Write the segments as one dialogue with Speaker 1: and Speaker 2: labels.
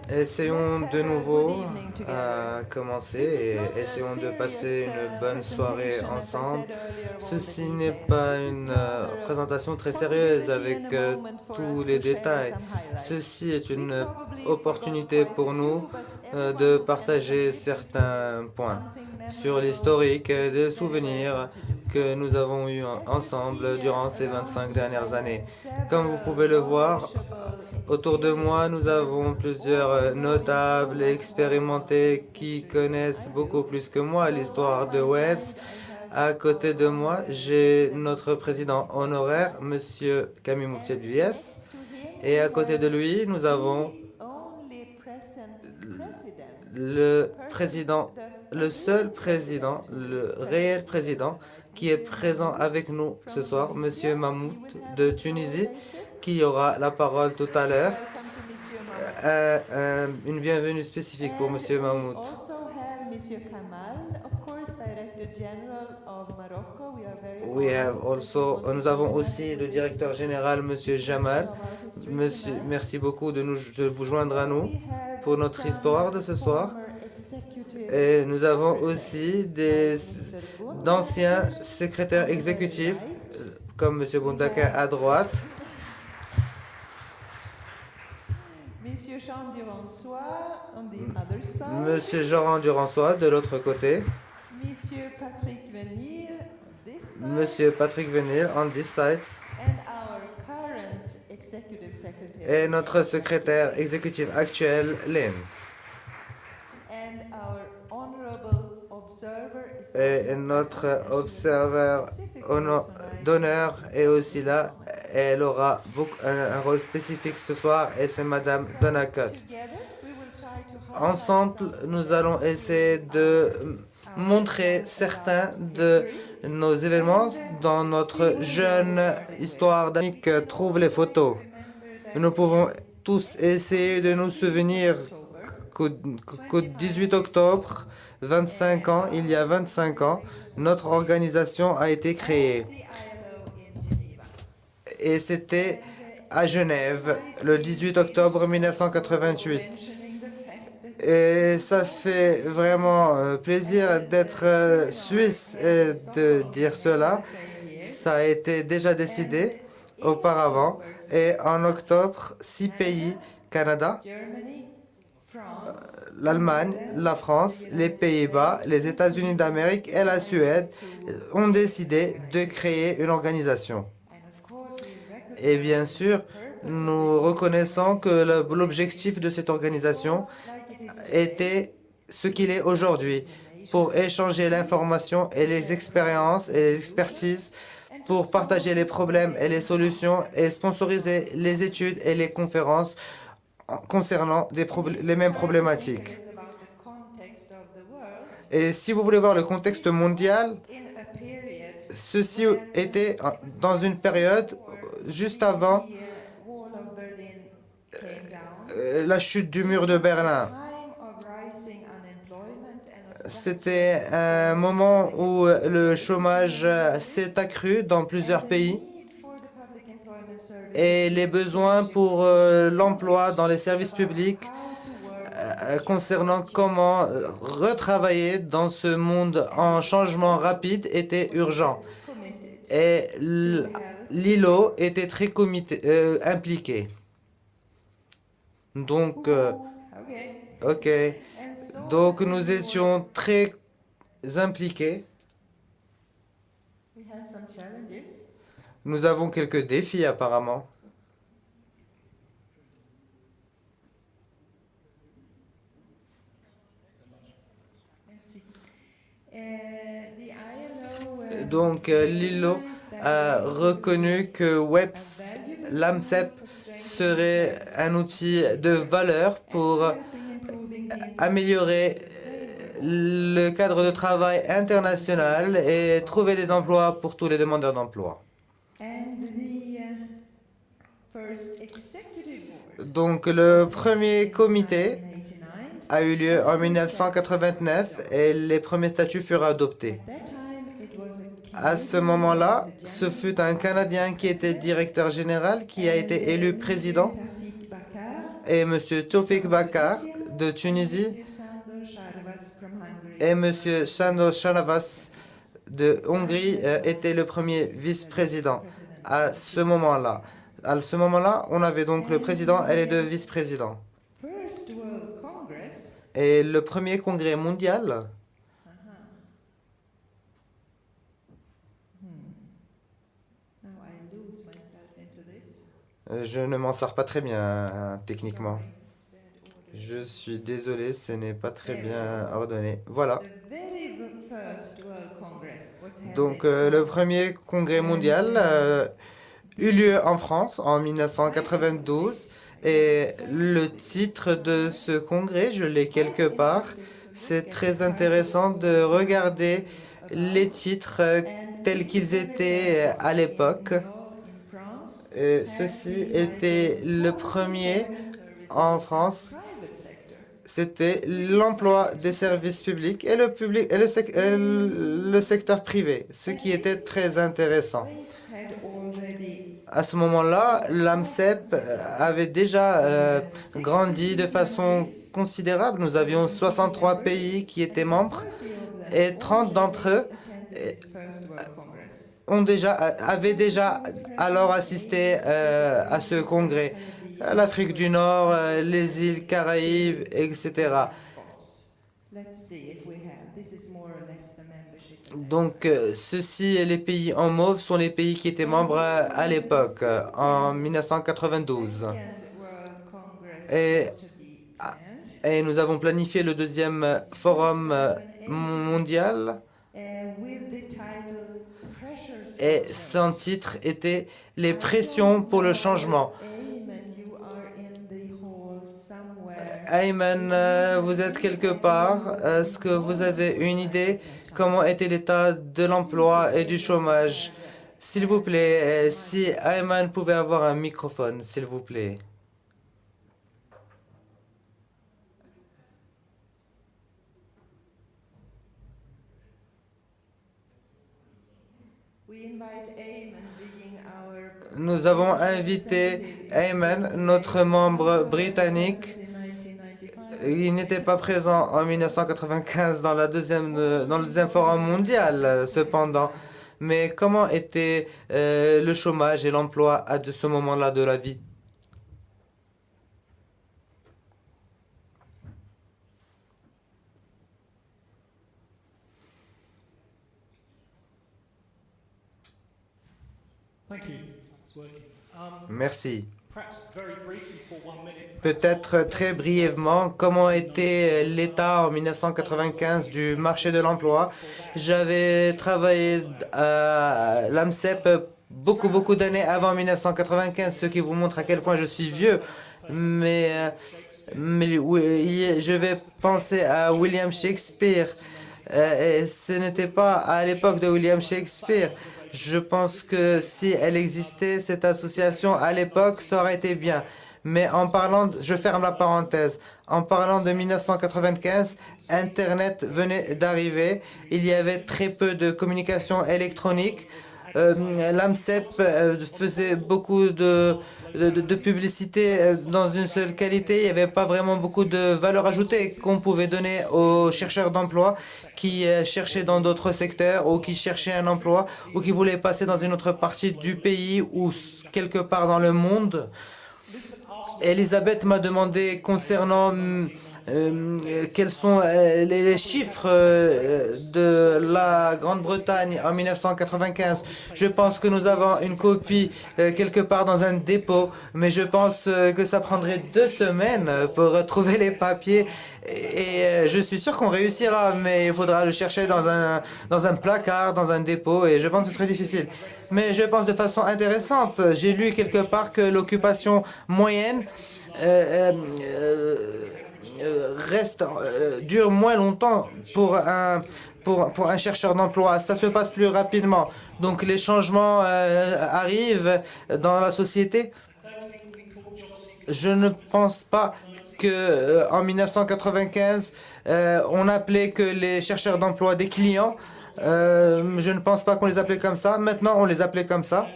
Speaker 1: Essayons de nouveau à commencer et essayons de passer une bonne soirée ensemble. Ceci n'est pas une présentation très sérieuse avec tous les détails. Ceci est une opportunité pour nous de partager certains points sur l'historique et des souvenirs que nous avons eus ensemble durant ces 25 dernières années. Comme vous pouvez le voir, autour de moi, nous avons plusieurs notables et expérimentés qui connaissent beaucoup plus que moi l'histoire de WEBS. À côté de moi, j'ai notre président honoraire, Monsieur Camille Moutier-Bies. Et à côté de lui, nous avons le président, le seul président, le réel président qui est présent avec nous ce soir, Monsieur Mahmoud de Tunisie, qui aura la parole tout à l'heure. Une bienvenue spécifique pour Monsieur Mahmoud. Nous avons aussi le directeur général, Monsieur Jamal. Merci beaucoup de vous joindre à nous pour notre histoire de ce soir. Et nous avons aussi d'anciens secrétaires exécutifs, comme Monsieur Bondaka à droite. Monsieur Jean Durançois de l'autre côté. Monsieur Patrick Venil on this side. Et notre secrétaire exécutif actuel, Lynn. Et notre observeur d'honneur est aussi là. Elle aura un rôle spécifique ce soir et c'est Madame Donacott. Ensemble, nous allons essayer de montrer certains de nos événements dans notre jeune histoire d'Annick. Trouve les photos. Nous pouvons tous essayer de nous souvenir qu'au 18 octobre, 25 ans, il y a 25 ans, notre organisation a été créée. Et c'était à Genève, le 18 octobre 1988. Et ça fait vraiment plaisir d'être suisse et de dire cela. Ça a été déjà décidé auparavant. Et en octobre, 6 pays, Canada, l'Allemagne, la France, les Pays-Bas, les États-Unis d'Amérique et la Suède ont décidé de créer une organisation. Et bien sûr, nous reconnaissons que l'objectif de cette organisation était ce qu'il est aujourd'hui, pour échanger l'information et les expériences et les expertises, pour partager les problèmes et les solutions et sponsoriser les études et les conférences concernant les mêmes problématiques. Et si vous voulez voir le contexte mondial, ceci était dans une période juste avant la chute du mur de Berlin. C'était un moment où le chômage s'est accru dans plusieurs pays et les besoins pour l'emploi dans les services publics concernant comment retravailler dans ce monde en changement rapide étaient urgents. Et l'ILO était très impliqué. Donc, ok. Donc, nous étions très impliqués. Nous avons quelques défis apparemment. Donc, l'ILO a reconnu que WEBS, l'AMCEP, serait un outil de valeur pour améliorer le cadre de travail international et trouver des emplois pour tous les demandeurs d'emploi. Donc, le premier comité a eu lieu en 1989 et les premiers statuts furent adoptés. À ce moment-là, ce fut un Canadien qui était directeur général qui a été élu président et M. Tawfik Bakar de Tunisie et M. Sándor Sarvas de Hongrie était le premier vice-président à ce moment-là. À ce moment-là, on avait donc le président et les deux vice-présidents. Et le premier congrès mondial, je ne m'en sors pas très bien techniquement. Je suis désolé, ce n'est pas très bien ordonné. Voilà. Donc, le premier congrès mondial eut lieu en France en 1992 et le titre de ce congrès, je l'ai quelque part. C'est très intéressant de regarder les titres tels qu'ils étaient à l'époque. Ceci était le premier en France. C'était l'emploi des services publics et le secteur privé, ce qui était très intéressant. À ce moment-là, l'AMCEP avait déjà grandi de façon considérable. Nous avions 63 pays qui étaient membres et 30 d'entre eux avaient déjà alors assisté à ce congrès. L'Afrique du Nord, les îles Caraïbes, etc. Donc, ceux-ci, les pays en mauve, sont les pays qui étaient membres à l'époque, en 1992. Et, et nous avons planifié le deuxième forum mondial. Et son titre était « Les pressions pour le changement ». Ayman, vous êtes quelque part. Est-ce que vous avez une idée comment était l'état de l'emploi et du chômage? S'il vous plaît, si Ayman pouvait avoir un microphone, s'il vous plaît. Nous avons invité Ayman, notre membre britannique. Il n'était pas présent en 1995 dans le deuxième forum mondial, cependant. Mais comment était le chômage et l'emploi à ce moment-là de la vie? Merci. Peut-être très brièvement, comment était l'état en 1995 du marché de l'emploi? J'avais travaillé à l'AMCEP beaucoup d'années avant 1995, ce qui vous montre à quel point je suis vieux. Mais oui, je vais penser à William Shakespeare. Et ce n'était pas à l'époque de William Shakespeare. Je pense que si elle existait, cette association à l'époque, ça aurait été bien. Mais je ferme la parenthèse. En parlant de 1995, Internet venait d'arriver. Il y avait très peu de communication électronique. L'AMCEP faisait beaucoup de publicité dans une seule qualité. Il n'y avait pas vraiment beaucoup de valeur ajoutée qu'on pouvait donner aux chercheurs d'emploi qui cherchaient dans d'autres secteurs ou qui cherchaient un emploi ou qui voulaient passer dans une autre partie du pays ou quelque part dans le monde. Elisabeth m'a demandé concernant quels sont les chiffres de la Grande-Bretagne en 1995. Je pense que nous avons une copie quelque part dans un dépôt, mais je pense que ça prendrait 2 semaines pour retrouver les papiers. Et je suis sûr qu'on réussira, mais il faudra le chercher dans un placard, dans un dépôt, et je pense que ce serait difficile. Mais je pense de façon intéressante. J'ai lu quelque part que l'occupation moyenne dure moins longtemps pour un chercheur d'emploi. Ça se passe plus rapidement. Donc les changements arrivent dans la société. Je ne pense pas que en 1995, on appelait que les chercheurs d'emploi des clients. Je ne pense pas qu'on les appelait comme ça. Maintenant, on les appelait comme ça.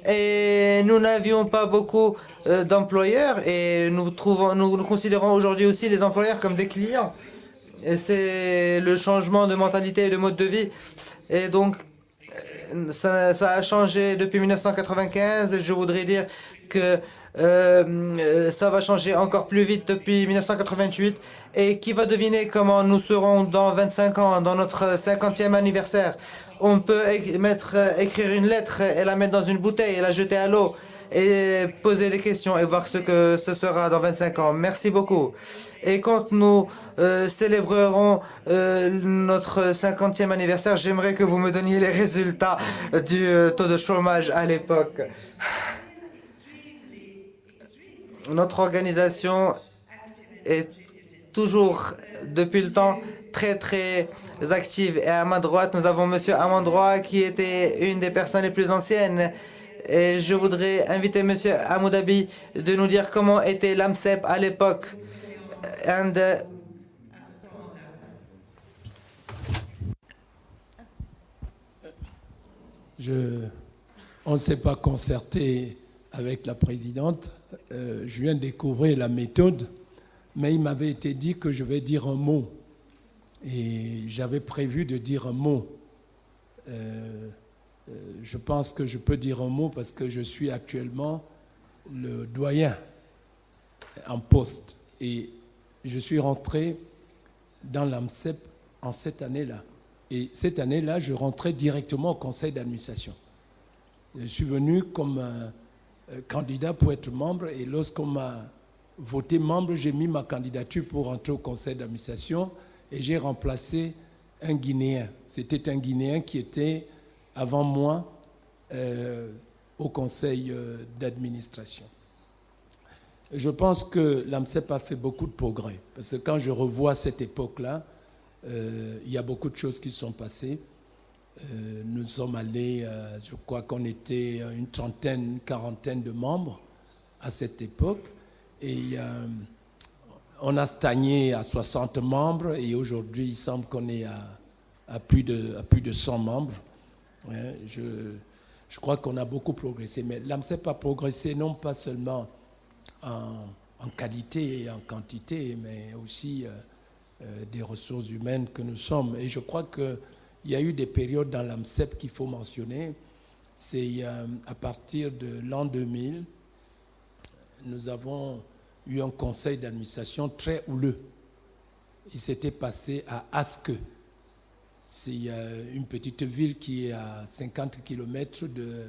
Speaker 1: Et nous n'avions pas beaucoup d'employeurs et nous considérons aujourd'hui aussi les employeurs comme des clients. Et c'est le changement de mentalité et de mode de vie. Et donc, ça a changé depuis 1995. Et je voudrais dire que ça va changer encore plus vite depuis 1988. Et qui va deviner comment nous serons dans 25 ans, dans notre 50e anniversaire? On peut écrire une lettre et la mettre dans une bouteille et la jeter à l'eau et poser des questions et voir ce que ce sera dans 25 ans. Merci beaucoup. Et quand nous célébrerons notre 50e anniversaire, j'aimerais que vous me donniez les résultats du taux de chômage à l'époque. Notre organisation est toujours, depuis le temps, très active. Et à ma droite, nous avons Monsieur Amandroit, qui était une des personnes les plus anciennes. Et je voudrais inviter Monsieur Amoudabi de nous dire comment était l'AMCEP à l'époque.
Speaker 2: On ne s'est pas concerté avec la présidente. Je viens de découvrir la méthode, mais il m'avait été dit que je vais dire un mot. Et j'avais prévu de dire un mot. Je pense que je peux dire un mot parce que je suis actuellement le doyen en poste. Et je suis rentré dans l'AMCEP en cette année-là. Et cette année-là, je rentrais directement au conseil d'administration. Je suis venu comme candidat pour être membre et lorsqu'on m'a voté membre, j'ai mis ma candidature pour rentrer au conseil d'administration et j'ai remplacé un Guinéen. C'était un Guinéen qui était avant moi au conseil d'administration. Je pense que l'AMCEP a fait beaucoup de progrès parce que quand je revois cette époque-là, il y a beaucoup de choses qui sont passées. Nous sommes allés, je crois qu'on était une trentaine, quarantaine de membres à cette époque. Et on a stagné à 60 membres et aujourd'hui, il semble qu'on est à plus de 100 membres. Je crois qu'on a beaucoup progressé. Mais l'AMCEP a progressé non pas seulement en qualité et en quantité, mais aussi des ressources humaines que nous sommes. Et je crois qu'il y a eu des périodes dans l'AMCEP qu'il faut mentionner. C'est à partir de l'an 2000, nous avons eu un conseil d'administration très houleux. Il s'était passé à Askö. C'est une petite ville qui est à 50 km de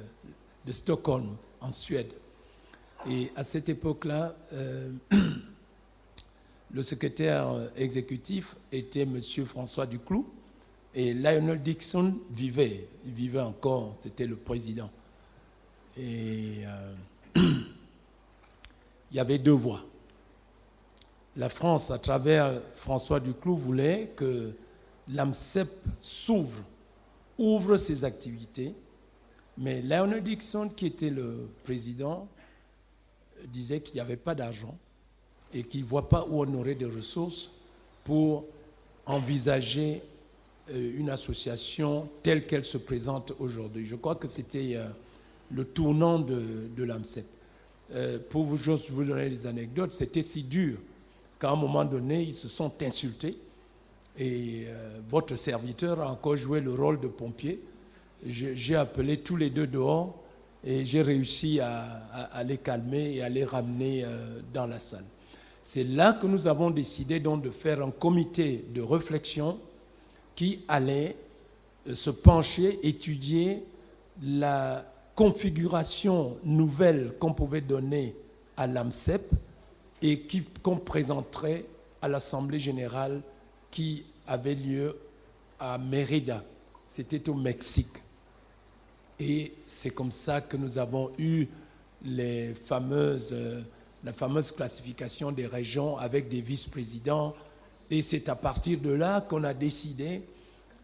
Speaker 2: Stockholm, en Suède. Et à cette époque-là, le secrétaire exécutif était M. François Duclou et Lionel Dixon vivait. Il vivait encore, c'était le président. Et il y avait deux voies. La France, à travers François Duclou, voulait que l'AMCEP ouvre ses activités. Mais Lionel Dixon, qui était le président, disait qu'il n'y avait pas d'argent et qu'il ne voit pas où on aurait des ressources pour envisager une association telle qu'elle se présente aujourd'hui. Je crois que c'était le tournant de l'AMCEP. Pour vous donner des anecdotes, c'était si dur qu'à un moment donné, ils se sont insultés et votre serviteur a encore joué le rôle de pompier. J'ai appelé tous les deux dehors et j'ai réussi à les calmer et à les ramener dans la salle. C'est là que nous avons décidé donc de faire un comité de réflexion qui allait se pencher, étudier la configuration nouvelle qu'on pouvait donner à l'AMCEP et qu'on présenterait à l'Assemblée générale qui avait lieu à Mérida. C'était au Mexique. Et c'est comme ça que nous avons eu la fameuse classification des régions avec des vice-présidents. Et c'est à partir de là qu'on a décidé,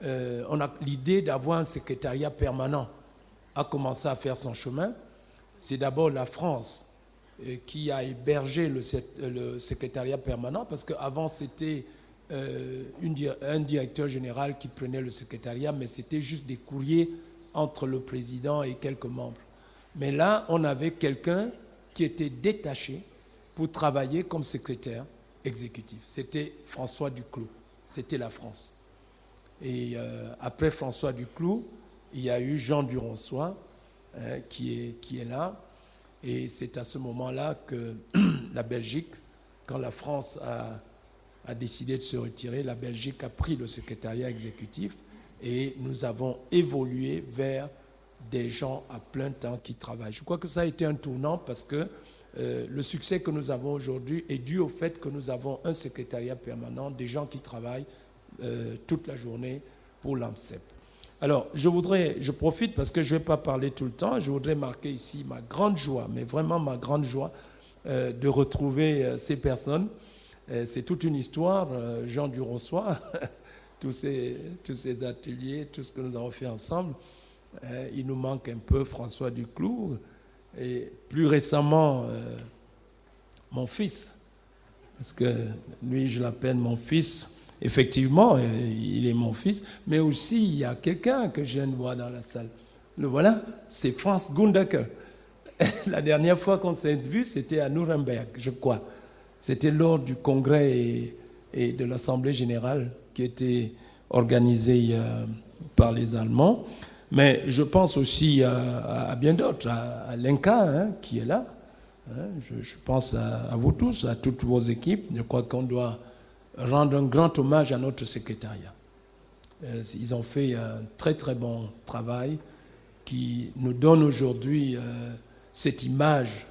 Speaker 2: on a l'idée d'avoir un secrétariat permanent a commencé à faire son chemin. C'est d'abord la France qui a hébergé le secrétariat permanent, parce qu'avant c'était un directeur général qui prenait le secrétariat, mais c'était juste des courriers entre le président et quelques membres. Mais là, on avait quelqu'un qui était détaché pour travailler comme secrétaire exécutif. C'était François Duclos. C'était la France. Et après François Duclos, il y a eu Jean Duronçois qui est là. Et c'est à ce moment-là que la Belgique, quand la France a décidé de se retirer, la Belgique a pris le secrétariat exécutif et nous avons évolué vers des gens à plein temps qui travaillent. Je crois que ça a été un tournant parce que le succès que nous avons aujourd'hui est dû au fait que nous avons un secrétariat permanent, des gens qui travaillent toute la journée pour l'AMCEP. Alors, je profite parce que je ne vais pas parler tout le temps, je voudrais marquer ici ma grande joie, mais vraiment ma grande joie de retrouver ces personnes. C'est toute une histoire, Jean Duronçois, tous ces ateliers, tout ce que nous avons fait ensemble. Il nous manque un peu François Duclos et plus récemment mon fils, parce que lui je l'appelle mon fils. Effectivement, il est mon fils, mais aussi il y a quelqu'un que je viens de voir dans la salle. Le voilà, c'est Franz Gundaker. La dernière fois qu'on s'est vu, c'était à Nuremberg, je crois. C'était lors du congrès et de l'Assemblée générale qui était organisé par les Allemands. Mais je pense aussi à bien d'autres, à Lenka qui est là. Je pense à vous tous, à toutes vos équipes. Je crois qu'on doit rendre un grand hommage à notre secrétariat. Ils ont fait un très très bon travail qui nous donne aujourd'hui cette image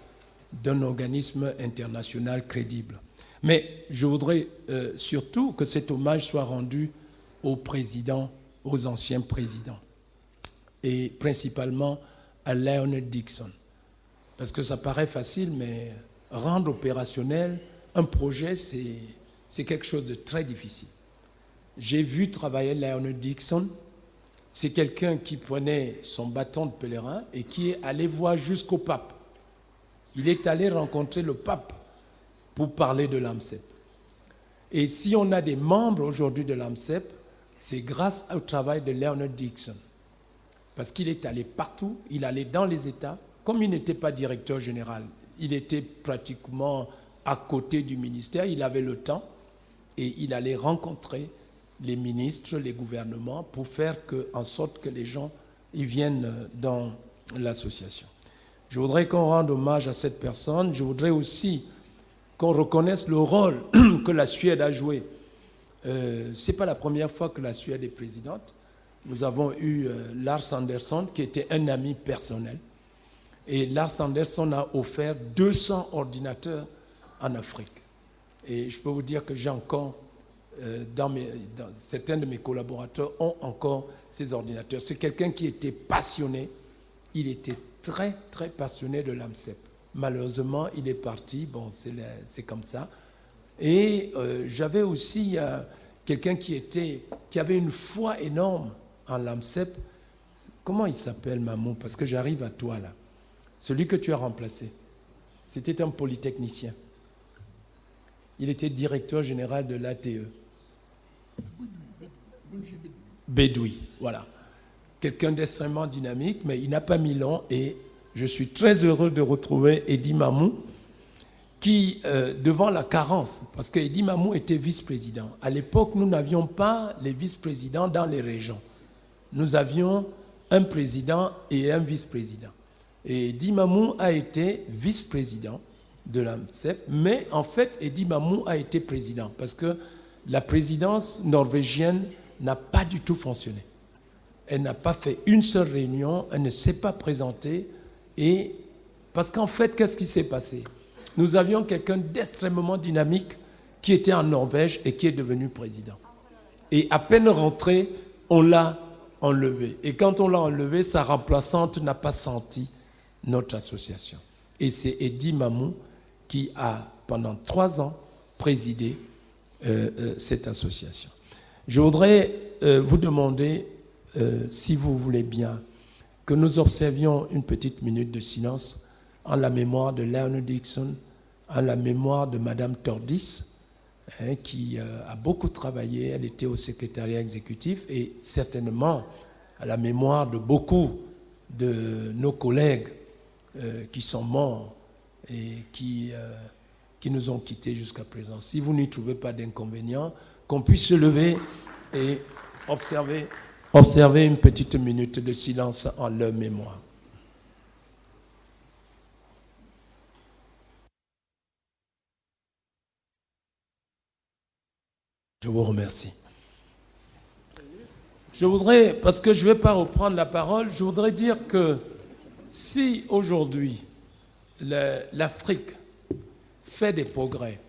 Speaker 2: d'un organisme international crédible. Mais je voudrais surtout que cet hommage soit rendu aux présidents, aux anciens présidents, et principalement à Leonard Dixon. Parce que ça paraît facile, mais rendre opérationnel un projet, c'est quelque chose de très difficile. J'ai vu travailler Leonard Dixon. C'est quelqu'un qui prenait son bâton de pèlerin et qui est allé voir jusqu'au pape. Il est allé rencontrer le pape pour parler de l'AMCEP. Et si on a des membres aujourd'hui de l'AMCEP, c'est grâce au travail de Leonard Dixon. Parce qu'il est allé partout, il allait dans les États. Comme il n'était pas directeur général, il était pratiquement à côté du ministère, il avait le temps et il allait rencontrer les ministres, les gouvernements pour faire en sorte que les gens y viennent dans l'association. Je voudrais qu'on rende hommage à cette personne. Je voudrais aussi qu'on reconnaisse le rôle que la Suède a joué. Ce n'est pas la première fois que la Suède est présidente. Nous avons eu Lars Andersson, qui était un ami personnel. Et Lars Andersson a offert 200 ordinateurs en Afrique. Et je peux vous dire que j'ai encore, certains de mes collaborateurs ont encore ces ordinateurs. C'est quelqu'un qui était passionné. Il était très, très passionné de l'AMCEP. Malheureusement, il est parti. Bon, c'est comme ça. Et j'avais aussi quelqu'un qui avait une foi énorme en l'AMCEP. Comment il s'appelle, Mamou? Parce que j'arrive à toi, là. Celui que tu as remplacé. C'était un polytechnicien. Il était directeur général de l'ATE. Bédoui, voilà. Quelqu'un d'extrêmement dynamique, mais il n'a pas mis long. Et je suis très heureux de retrouver Eddy Mamou, qui, devant la carence, parce que Eddy Mamou était vice-président. À l'époque, nous n'avions pas les vice-présidents dans les régions. Nous avions un président et un vice-président. Et Eddy Mamou a été vice-président de l'AMCEP, mais en fait, Eddy Mamou a été président, parce que la présidence norvégienne n'a pas du tout fonctionné. Elle n'a pas fait une seule réunion, elle ne s'est pas présentée, et parce qu'en fait, qu'est-ce qui s'est passé? Nous avions quelqu'un d'extrêmement dynamique qui était en Norvège et qui est devenu président. Et à peine rentré, on l'a enlevé. Et quand on l'a enlevé, sa remplaçante n'a pas senti notre association. Et c'est Eddy Mamou qui a, pendant 3 ans, présidé cette association. Je voudrais vous demander, si vous voulez bien, que nous observions une petite minute de silence en la mémoire de Leonard Dixon, en la mémoire de Madame Tordis, qui a beaucoup travaillé. Elle était au secrétariat exécutif et certainement à la mémoire de beaucoup de nos collègues qui sont morts et qui nous ont quittés jusqu'à présent. Si vous n'y trouvez pas d'inconvénient, qu'on puisse se lever et observer une petite minute de silence en leur mémoire. Je vous remercie. Je voudrais, parce que je ne vais pas reprendre la parole, je voudrais dire que si aujourd'hui l'Afrique fait des progrès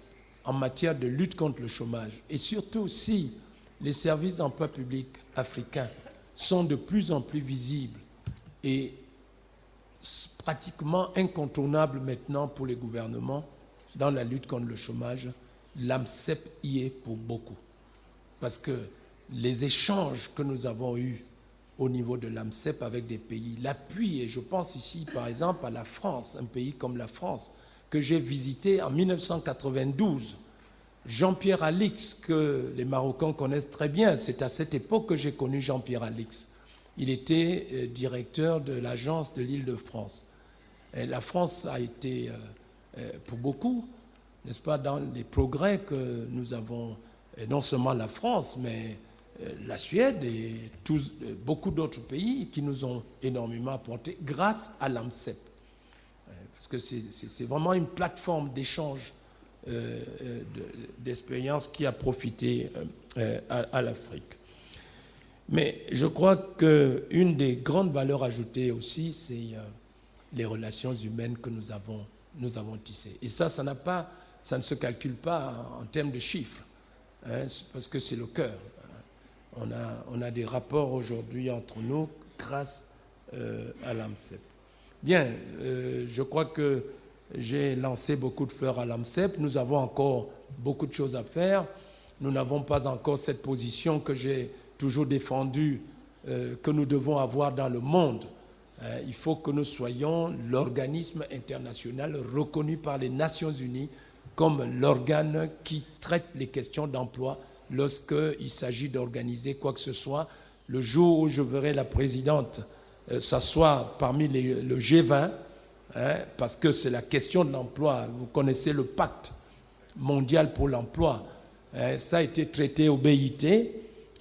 Speaker 2: en matière de lutte contre le chômage, et surtout si les services d'emploi public africains sont de plus en plus visibles et pratiquement incontournables maintenant pour les gouvernements dans la lutte contre le chômage, l'AMCEP y est pour beaucoup. Parce que les échanges que nous avons eus au niveau de l'AMCEP avec des pays, l'appui, et je pense ici par exemple à la France, un pays comme la France, que j'ai visité en 1992. Jean-Pierre Alix, que les Marocains connaissent très bien, c'est à cette époque que j'ai connu Jean-Pierre Alix. Il était directeur de l'agence de l'Île-de-France. La France a été, pour beaucoup, n'est-ce pas, dans les progrès que nous avons, non seulement la France, mais la Suède et beaucoup d'autres pays qui nous ont énormément apporté grâce à l'AMCEP. Parce que c'est vraiment une plateforme d'échange d'expérience qui a profité à l'Afrique. Mais je crois qu'une des grandes valeurs ajoutées aussi, c'est les relations humaines que nous avons tissées. Et ça ne se calcule pas en termes de chiffres, hein, parce que c'est le cœur. On a des rapports aujourd'hui entre nous grâce à l'AMCEP. Bien, je crois que j'ai lancé beaucoup de fleurs à l'AMCEP. Nous avons encore beaucoup de choses à faire. Nous n'avons pas encore cette position que j'ai toujours défendue, que nous devons avoir dans le monde. Il faut que nous soyons l'organisme international reconnu par les Nations Unies comme l'organe qui traite les questions d'emploi lorsqu'il s'agit d'organiser quoi que ce soit. Le jour où je verrai la présidente s'asseoir parmi le G20, hein, parce que c'est la question de l'emploi. Vous connaissez le pacte mondial pour l'emploi. Ça a été traité au BIT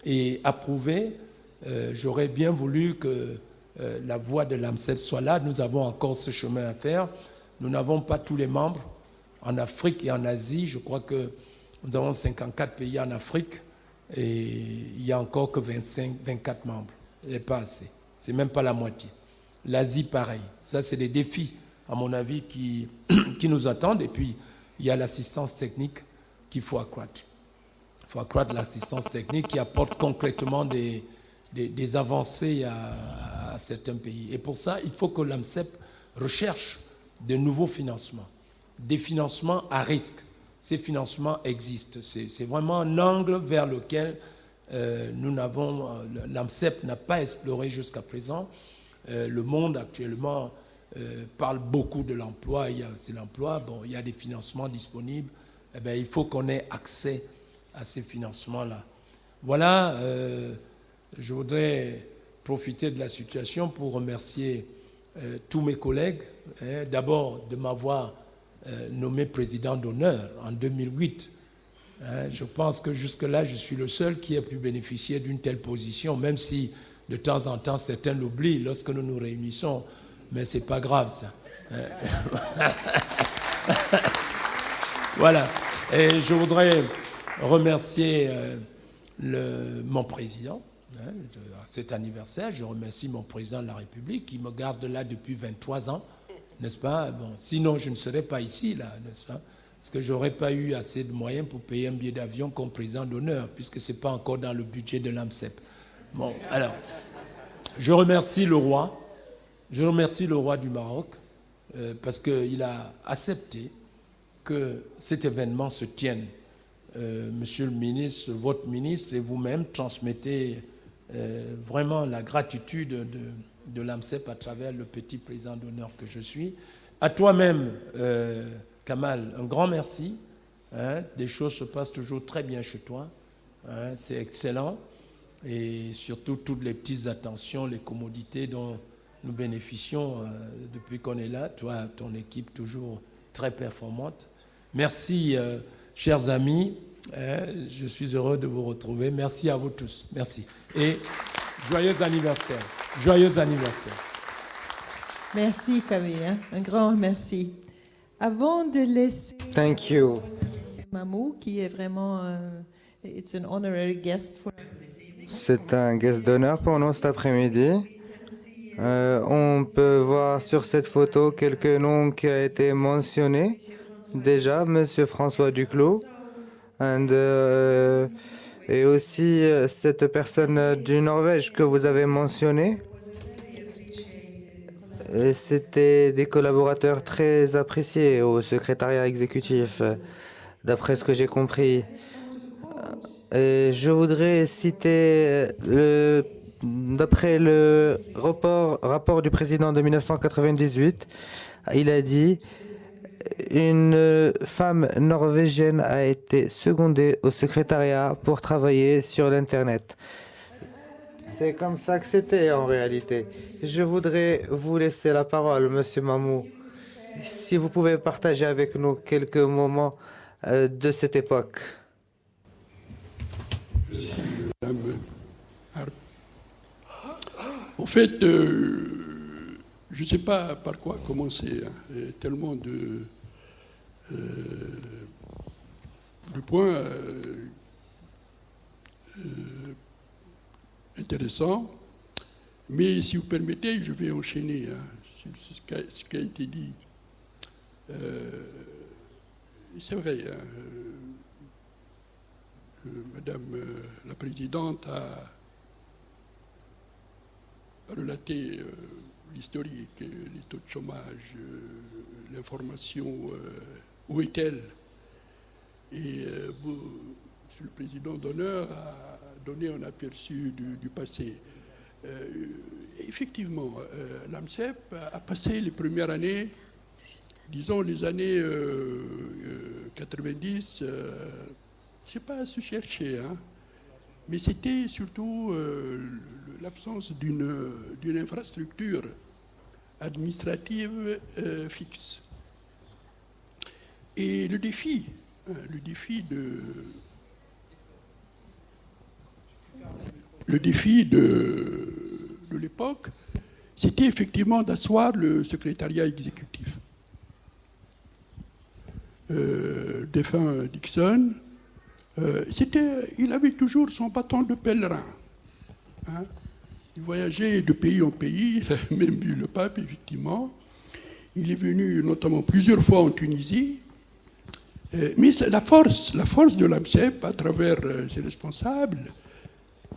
Speaker 2: et approuvé. J'aurais bien voulu que la voix de l'AMCEP soit là. Nous avons encore ce chemin à faire. Nous n'avons pas tous les membres. En Afrique et en Asie, je crois que nous avons 54 pays en Afrique et il n'y a encore que 24 membres. Il n'est pas assez. C'est même pas la moitié. L'Asie, pareil. Ça, c'est des défis, à mon avis, qui nous attendent. Et puis, il y a l'assistance technique qu'il faut accroître. Il faut accroître l'assistance technique qui apporte concrètement des avancées à certains pays. Et pour ça, il faut que l'AMCEP recherche de nouveaux financements, des financements à risque. Ces financements existent. C'est vraiment un angle vers lequel l'AMCEP n'a pas exploré jusqu'à présent. Le monde actuellement parle beaucoup de l'emploi. C'est l'emploi. Bon, il y a des financements disponibles. Eh bien, il faut qu'on ait accès à ces financements-là. Voilà, je voudrais profiter de la situation pour remercier tous mes collègues. D'abord, de m'avoir nommé président d'honneur en 2008. Je pense que jusque-là, je suis le seul qui a pu bénéficier d'une telle position, même si de temps en temps, certains l'oublient lorsque nous nous réunissons. Mais ce n'est pas grave, ça. Voilà. Et je voudrais remercier mon président à cet anniversaire. Je remercie mon président de la République qui me garde là depuis 23 ans. N'est-ce pas? Bon, sinon, je ne serais pas ici, là, n'est-ce pas? Parce que je n'aurais pas eu assez de moyens pour payer un billet d'avion comme président d'honneur, puisque ce n'est pas encore dans le budget de l'AMCEP. Bon, alors, je remercie le roi. Je remercie le roi du Maroc, parce qu'il a accepté que cet événement se tienne. Monsieur le ministre, votre ministre et vous-même transmettez vraiment la gratitude de l'AMCEP à travers le petit président d'honneur que je suis. À toi-même, Kamal, un grand merci Hein, les choses se passent toujours très bien chez toi. Hein, c'est excellent. Et surtout toutes les petites attentions, les commodités dont nous bénéficions depuis qu'on est là. Toi, ton équipe toujours très performante. Merci, chers amis. Je suis heureux de vous retrouver. Merci à vous tous. Merci. Et joyeux anniversaire. Joyeux anniversaire.
Speaker 3: Merci, Camille. Un grand merci. Avant de laisser
Speaker 1: Thank you.
Speaker 3: Mamou, qui est vraiment it's an honorary guest for us this evening.
Speaker 1: C'est un guest d'honneur pour nous cet après-midi. On peut voir sur cette photo quelques noms qui ont été mentionnés. Déjà, Monsieur François Duclos. Et aussi cette personne du Norvège que vous avez mentionnée. C'était des collaborateurs très appréciés au secrétariat exécutif, d'après ce que j'ai compris. Et je voudrais citer, d'après le rapport du président de 1998, il a dit une femme norvégienne a été secondée au secrétariat pour travailler sur l'Internet. C'est comme ça que c'était en réalité. Je voudrais vous laisser la parole, Monsieur Mamou. Si vous pouvez partager avec nous quelques moments de cette époque.
Speaker 4: En fait, je ne sais pas par quoi commencer. Tellement de points intéressants. Mais si vous permettez, je vais enchaîner sur ce qui a été dit. C'est vrai, Madame la Présidente a relaté l'historique, les taux de chômage, l'information, où est-elle? Et Monsieur le Président d'honneur a donné un aperçu du passé. Effectivement, l'AMCEP a passé les premières années, disons les années 90, c'est pas à se chercher, hein, mais c'était surtout l'absence d'une infrastructure administrative fixe. Et le défi de l'époque, c'était effectivement d'asseoir le secrétariat exécutif. Défunt Dixon, il avait toujours son bâton de pèlerin. Hein. Il voyageait de pays en pays, il a même vu le pape, effectivement. Il est venu notamment plusieurs fois en Tunisie. Mais la force de l'AMCEP, à travers ses responsables,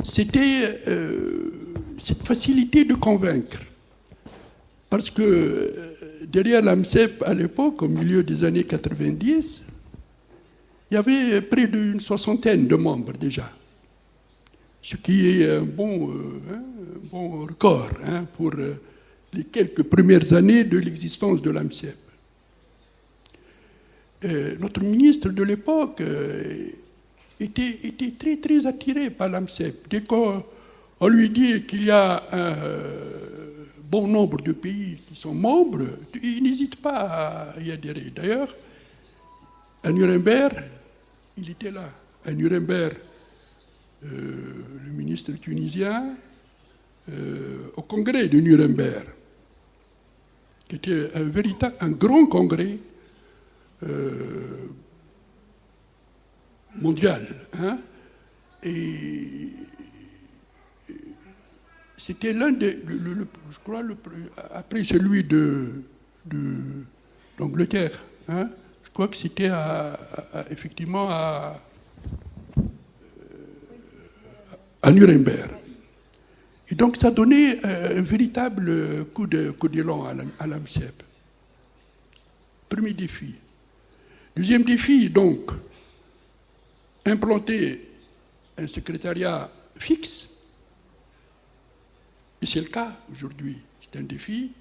Speaker 4: c'était cette facilité de convaincre. Parce que derrière l'AMCEP, à l'époque, au milieu des années 90, il y avait près d'une soixantaine de membres déjà. Ce qui est un bon record pour les quelques premières années de l'existence de l'AMCEP. Notre ministre de l'époque était très, très attiré par l'AMCEP. Dès qu'on lui dit qu'il y a un bon nombre de pays qui sont membres, il n'hésite pas à y adhérer. D'ailleurs, à Nuremberg, il était là. À Nuremberg, le ministre tunisien, au congrès de Nuremberg, qui était un grand congrès mondial. Hein, et c'était l'un des, je crois, après celui d'Angleterre. Hein, je crois que c'était effectivement à Nuremberg. Et donc ça donnait un véritable coup d'élan à l'AMCEP. Premier défi. Deuxième défi, donc, implanter un secrétariat fixe. Et c'est le cas aujourd'hui. C'est un défi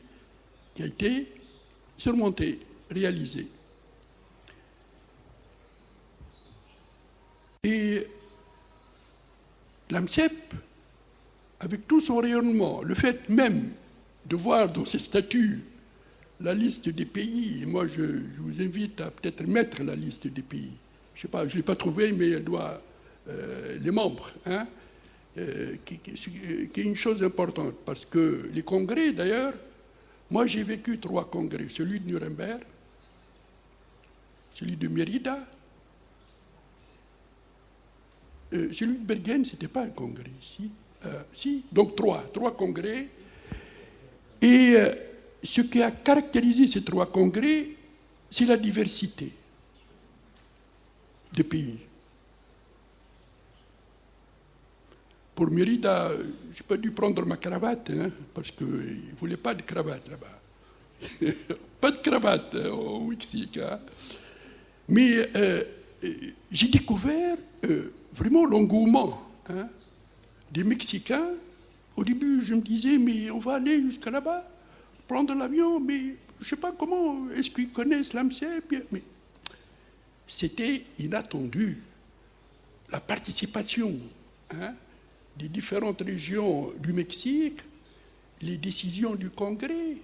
Speaker 4: qui a été surmonté, réalisé. l'AMCEP, avec tout son rayonnement, le fait même de voir dans ses statuts la liste des pays, et moi je vous invite à peut-être mettre la liste des pays, je ne sais pas, je ne l'ai pas trouvée, mais elle doit, les membres, hein, qui est une chose importante, parce que les congrès d'ailleurs, moi j'ai vécu 3 congrès, celui de Nuremberg, celui de Mérida, celui de Bergen, ce n'était pas un congrès, si, donc 3 congrès. Et ce qui a caractérisé ces 3 congrès, c'est la diversité des pays. Pour Mérida, j'ai pas dû prendre ma cravate, hein, parce qu'il ne voulait pas de cravate là-bas. Pas de cravate au Mexique. Hein. Mais j'ai découvert vraiment l'engouement, hein, des Mexicains. Au début, je me disais, mais on va aller jusqu'à là-bas, prendre l'avion, mais je ne sais pas comment, est-ce qu'ils connaissent l'AMCEP? Mais c'était inattendu. La participation, hein, des différentes régions du Mexique, les décisions du Congrès,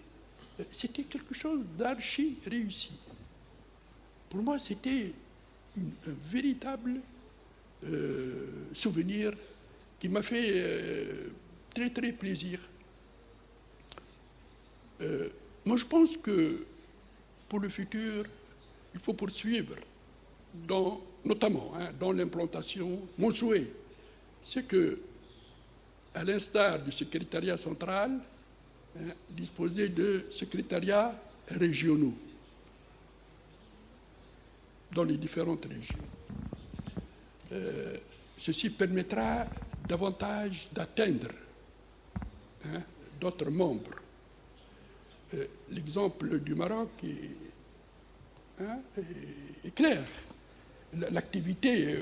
Speaker 4: c'était quelque chose d'archi réussi. Pour moi, c'était un véritable souvenir qui m'a fait très très plaisir. Moi, je pense que pour le futur, il faut poursuivre, notamment hein, dans l'implantation. Mon souhait, c'est que, à l'instar du secrétariat central, hein, disposer de secrétariats régionaux dans les différentes régions. Ceci permettra davantage d'atteindre, hein, d'autres membres. L'exemple du Maroc est clair. L'activité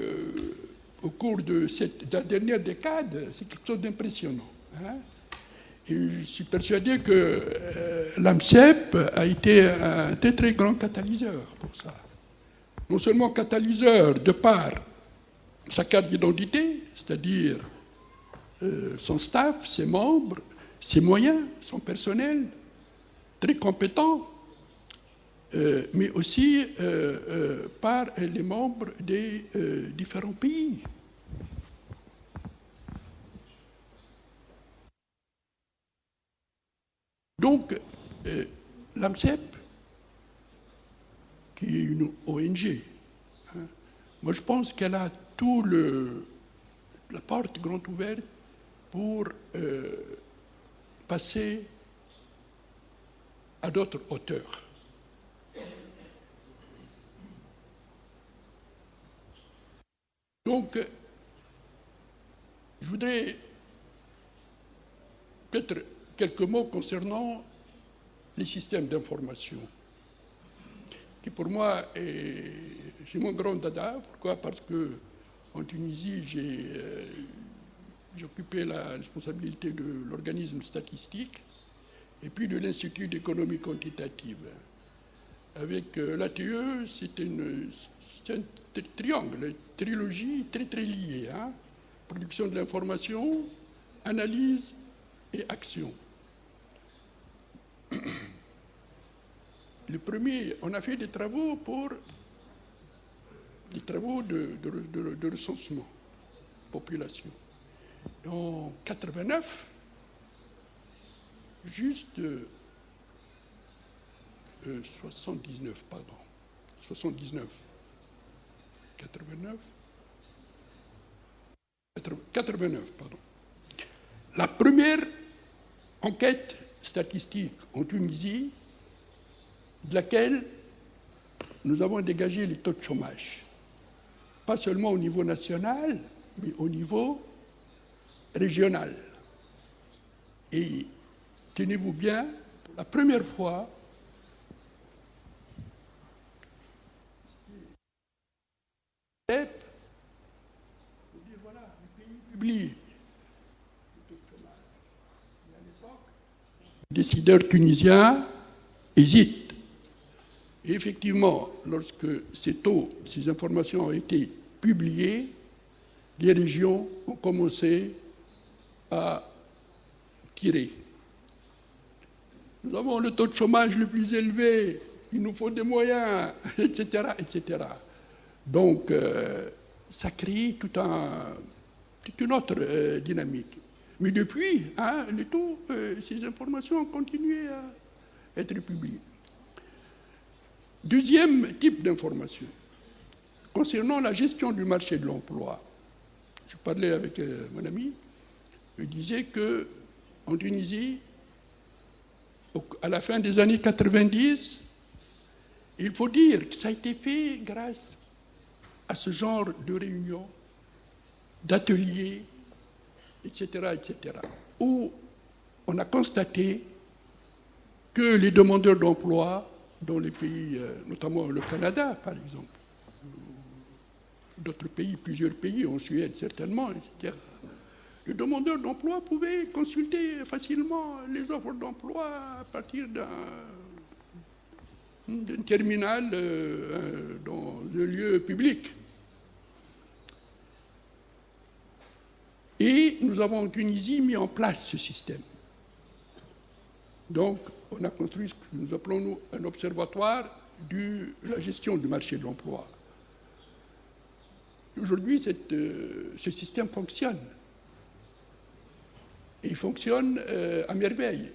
Speaker 4: au cours de la dernière décade, c'est quelque chose d'impressionnant. Hein. Et je suis persuadé que l'AMCEP a été un très très grand catalyseur pour ça. Non seulement catalyseur de par sa carte d'identité, c'est-à-dire son staff, ses membres, ses moyens, son personnel, très compétent, mais aussi par les membres des différents pays. Donc, l'AMCEP, qui est une ONG, hein, moi je pense qu'elle a tout la porte grande ouverte pour passer à d'autres hauteurs. Donc, je voudrais peut-être quelques mots concernant les systèmes d'information, qui pour moi c'est mon grand dada. Pourquoi? Parce qu'en Tunisie, j'ai occupé la responsabilité de l'organisme statistique et puis de l'Institut d'économie quantitative. Avec l'ATE, c'est un triangle, une trilogie très très liée. Hein? Production de l'information, analyse et action. Le premier, on a fait des travaux de recensement population. En 89, juste 79, pardon, 79, 89, pardon. La première enquête statistique en Tunisie, de laquelle nous avons dégagé les taux de chômage, pas seulement au niveau national, mais au niveau régional. Et tenez-vous bien, pour la première fois, voilà, les pays publient les taux de chômage. Et à l'époque, les décideurs tunisiens hésitent. Et effectivement, lorsque ces informations ont été publiées, les régions ont commencé à tirer. Nous avons le taux de chômage le plus élevé, il nous faut des moyens, etc., etc. Donc, ça crée toute une autre dynamique. Mais depuis, ces informations ont continué à être publiées. Deuxième type d'information, concernant la gestion du marché de l'emploi. Je parlais avec mon ami, il disait qu'en Tunisie, à la fin des années 90, il faut dire que ça a été fait grâce à ce genre de réunions, d'ateliers, etc., etc., où on a constaté que les demandeurs d'emploi dans les pays, notamment le Canada, par exemple, d'autres pays, plusieurs pays, en Suède certainement, etc., les demandeurs d'emploi pouvaient consulter facilement les offres d'emploi à partir d'un terminal dans le lieu public. Et nous avons en Tunisie mis en place ce système. Donc, on a construit ce que nous appelons un observatoire de la gestion du marché de l'emploi. Aujourd'hui, ce système fonctionne. Et il fonctionne à merveille.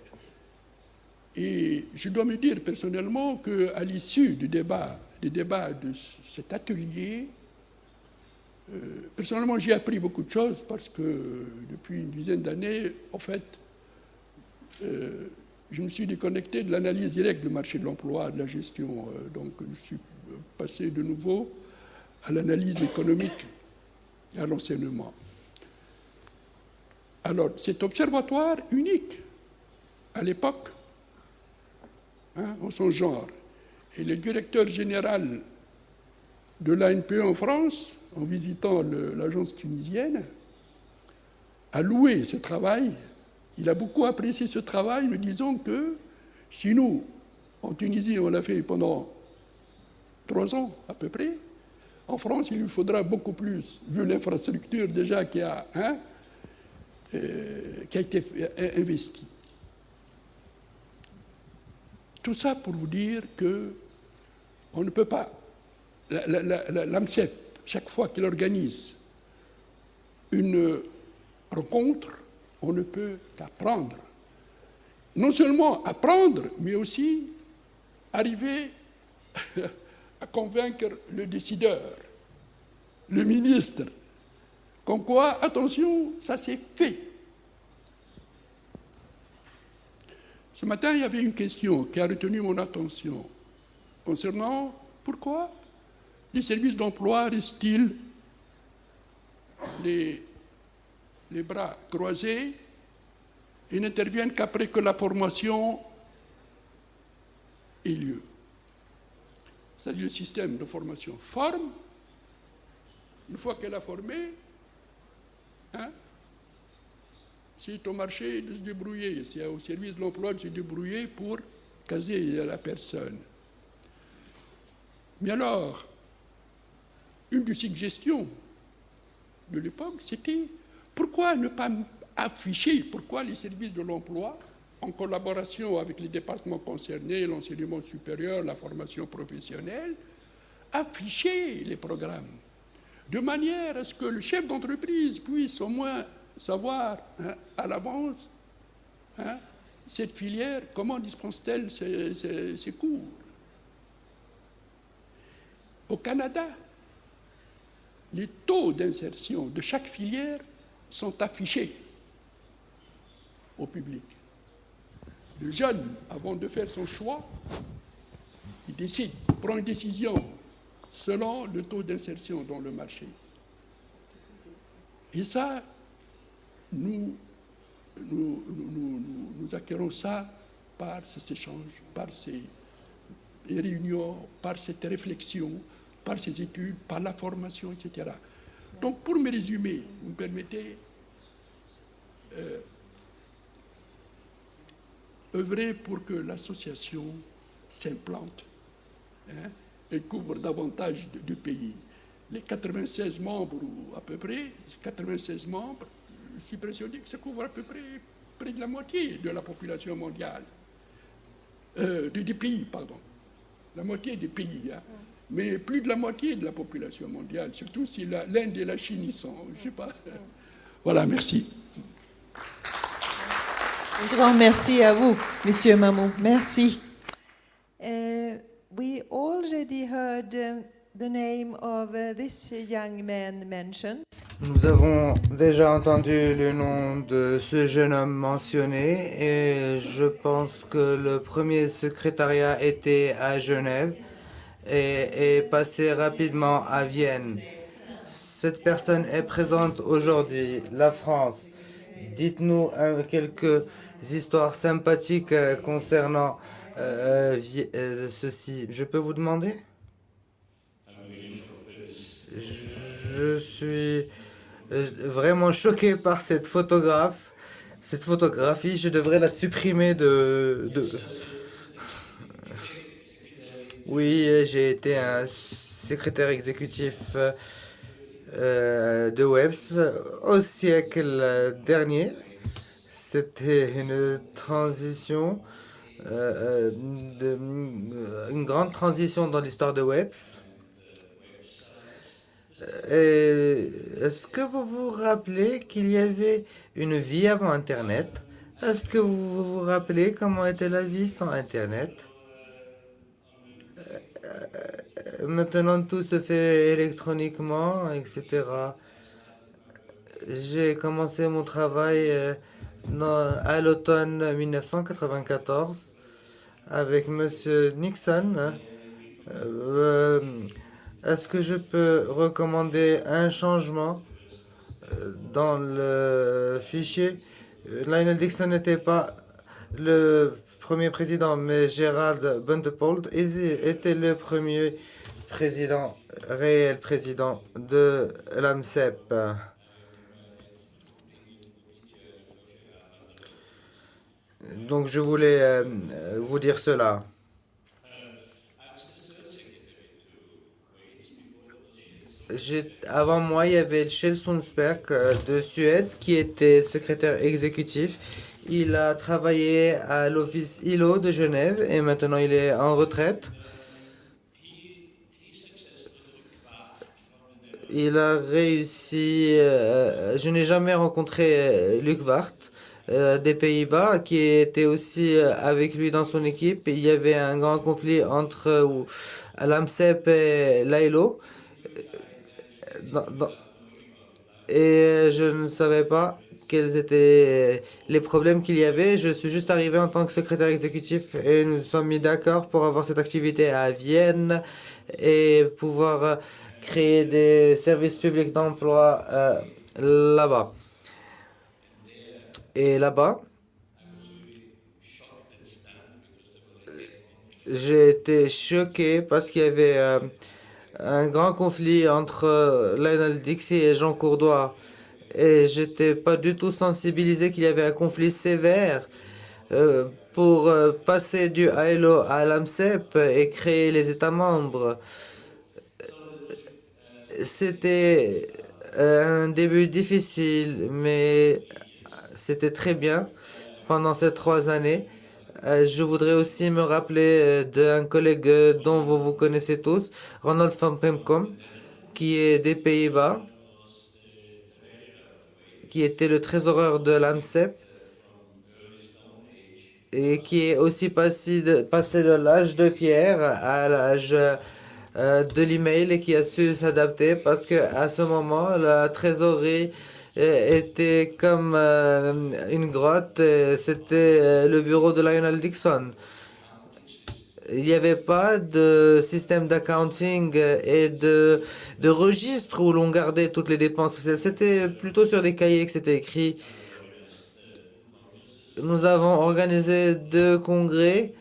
Speaker 4: Et je dois me dire personnellement qu'à l'issue des débats de cet atelier, personnellement, j'ai appris beaucoup de choses parce que depuis une dizaine d'années, en fait, je me suis déconnecté de l'analyse directe du marché de l'emploi, de la gestion. Donc, je suis passé de nouveau à l'analyse économique et à l'enseignement. Alors, cet observatoire unique, à l'époque, en son genre, et le directeur général de l'ANPE en France, en visitant l'agence tunisienne, a loué ce travail. Il a beaucoup apprécié ce travail, me disant que chez nous, en Tunisie, on l'a fait pendant 3 ans à peu près. En France, il lui faudra beaucoup plus, vu l'infrastructure déjà qui a été investie. Tout ça pour vous dire qu'on ne peut pas. L'AMCEP, chaque fois qu'il organise une rencontre, on ne peut qu'apprendre. Non seulement apprendre, mais aussi arriver à convaincre le décideur, le ministre, comme quoi, attention, ça s'est fait. Ce matin, il y avait une question qui a retenu mon attention concernant pourquoi les services d'emploi restent-ils les bras croisés et n'interviennent qu'après que la formation ait lieu. C'est-à-dire le système de formation forme, une fois qu'elle a formé, c'est au marché de se débrouiller, c'est au service de l'emploi de se débrouiller pour caser la personne. Mais alors, une des suggestions de l'époque, c'était pourquoi ne pas afficher, pourquoi les services de l'emploi, en collaboration avec les départements concernés, l'enseignement supérieur, la formation professionnelle, afficher les programmes, de manière à ce que le chef d'entreprise puisse au moins savoir à l'avance cette filière, comment dispense-t-elle ses cours. Au Canada, les taux d'insertion de chaque filière sont affichés au public. Le jeune, avant de faire son choix, il décide, prend une décision selon le taux d'insertion dans le marché. Et ça, nous acquérons ça par ces échanges, par ces réunions, par cette réflexion, par ces études, par la formation, etc. Donc, pour me résumer, vous me permettez, œuvrer pour que l'association s'implante et couvre davantage de pays. les 96 membres, ou à peu près, 96 membres, je suis persuadé que ça couvre à peu près de la moitié de la population mondiale. Des pays, pardon. La moitié des pays, hein. Mais plus de la moitié de la population mondiale, surtout si l'Inde et la Chine y sont, je sais pas. Voilà, merci.
Speaker 3: Un grand merci à vous, Monsieur Mamou. Merci. We already heard the name of this young man mentioned.
Speaker 1: Nous avons déjà entendu le nom de ce jeune homme mentionné et je pense que le premier secrétariat était à Genève et est passé rapidement à Vienne. Cette personne est présente aujourd'hui, la France. Dites-nous quelques histoires sympathiques concernant ceci. Je peux vous demander? Je suis vraiment choqué par cette photographe. Cette photographie, je devrais la supprimer de... Oui, j'ai été un secrétaire exécutif de WEBS au siècle dernier. C'était une transition, une grande transition dans l'histoire de WEBS. Est-ce que vous vous rappelez qu'il y avait une vie avant Internet? Est-ce que vous vous rappelez comment était la vie sans Internet? Maintenant, tout se fait électroniquement, etc. J'ai commencé mon travail à l'automne 1994 avec Monsieur Nixon. Est-ce que je peux recommander un changement dans le fichier? Lionel Dixon n'était pas le premier président, mais Gerald Buntepold était le premier président, réel président de l'AMSEP. Donc je voulais vous dire cela. Avant moi, il y avait Kjell Sundberg de Suède qui était secrétaire exécutif. Il a travaillé à l'office ILO de Genève et maintenant il est en retraite. Il a réussi... je n'ai jamais rencontré Luc Wart des Pays-Bas qui était aussi avec lui dans son équipe. Il y avait un grand conflit entre l'AMSEP et l'ILO. Et je ne savais pas quels étaient les problèmes qu'il y avait. Je suis juste arrivé en tant que secrétaire exécutif et nous nous sommes mis d'accord pour avoir cette activité à Vienne et pouvoir créer des services publics d'emploi là-bas. Et là-bas, j'ai été choqué parce qu'il y avait un grand conflit entre Lionel Dixie et Jean Courdois. Et j'étais pas du tout sensibilisé qu'il y avait un conflit sévère pour passer du ILO à l'AMSEP et créer les États membres. C'était un début difficile, mais c'était très bien pendant ces 3 années. Je voudrais aussi me rappeler d'un collègue dont vous connaissez tous, Ronald van Pemkom, qui est des Pays-Bas, qui était le trésorier de l'AMSEP et qui est aussi passé de l'âge de pierre à l'âge de l'email et qui a su s'adapter parce qu'à ce moment, la trésorerie était comme une grotte. C'était le bureau de Lionel Dixon. Il n'y avait pas de système d'accounting et de registre où l'on gardait toutes les dépenses. C'était plutôt sur des cahiers que c'était écrit. Nous avons organisé 2 congrès,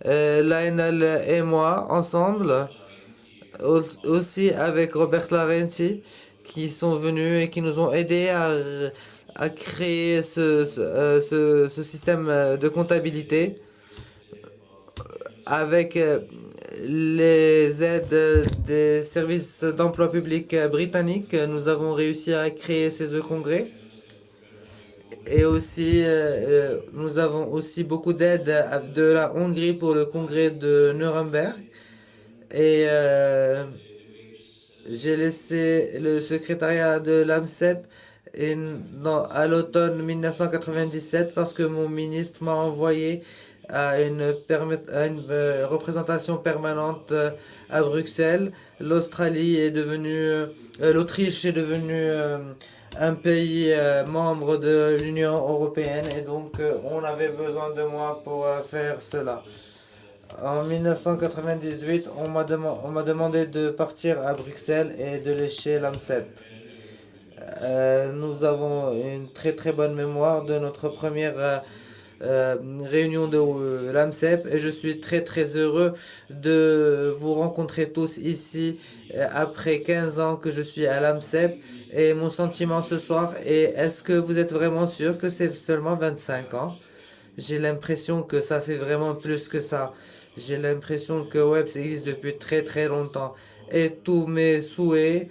Speaker 1: Lionel et moi, ensemble, aussi avec Robert Laurenti, qui sont venus et qui nous ont aidés à créer ce système de comptabilité avec les aides des services d'emploi public britanniques. Nous avons réussi à créer ces congrès. Et aussi, nous avons aussi beaucoup d'aide de la Hongrie pour le congrès de Nuremberg. Et j'ai laissé le secrétariat de l'AMCEP à l'automne 1997 parce que mon ministre m'a envoyé à une représentation permanente à Bruxelles. L'Autriche est devenue un pays membre de l'Union européenne et donc on avait besoin de moi pour faire cela. En 1998, on m'a demandé de partir à Bruxelles et de lécher l'AMCEP. Nous avons une très très bonne mémoire de notre première réunion de l'AMCEP et je suis très très heureux de vous rencontrer tous ici après 15 ans que je suis à l'AMCEP. Et mon sentiment ce soir est, est-ce que vous êtes vraiment sûr que c'est seulement 25 ans? J'ai l'impression que ça fait vraiment plus que ça. J'ai l'impression que WEBS existe depuis très très longtemps. Et tous mes souhaits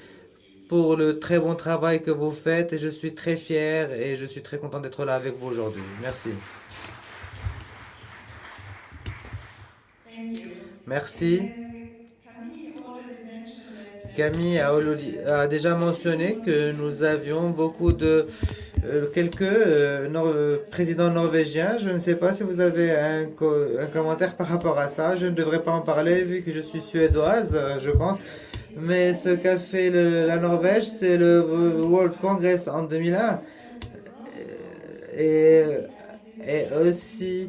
Speaker 1: pour le très bon travail que vous faites. Et je suis très fier et je suis très content d'être là avec vous aujourd'hui. Merci. Merci. Camille a déjà mentionné que nous avions beaucoup de quelques présidents norvégiens. Je ne sais pas si vous avez un commentaire par rapport à ça. Je ne devrais pas en parler vu que je suis suédoise, je pense. Mais ce qu'a fait la Norvège, c'est le World Congress en 2001. Et aussi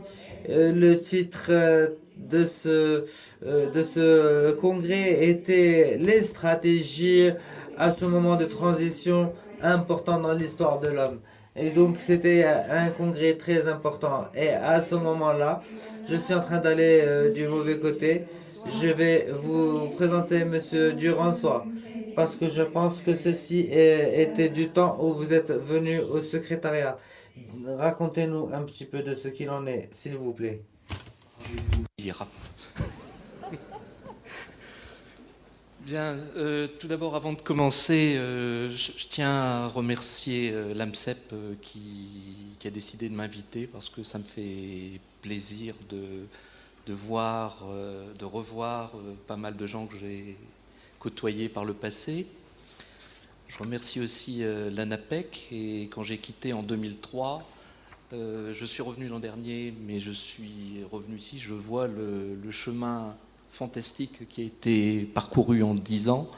Speaker 1: le titre de ce congrès était les stratégies à ce moment de transition important dans l'histoire de l'homme. Et donc c'était un congrès très important. Et à ce moment-là, je suis en train d'aller du mauvais côté. Je vais vous présenter Monsieur Duransois parce que je pense que ceci était du temps où vous êtes venu au secrétariat. Racontez-nous un petit peu de ce qu'il en est, s'il vous plaît.
Speaker 5: Bien, tout d'abord, avant de commencer, je tiens à remercier l'AMCEP qui a décidé de m'inviter parce que ça me fait plaisir de revoir pas mal de gens que j'ai côtoyés par le passé. Je remercie aussi l'ANAPEC et quand j'ai quitté en 2003, je suis revenu l'an dernier, mais je suis revenu ici, je vois le chemin fantastique qui a été parcouru en 10 ans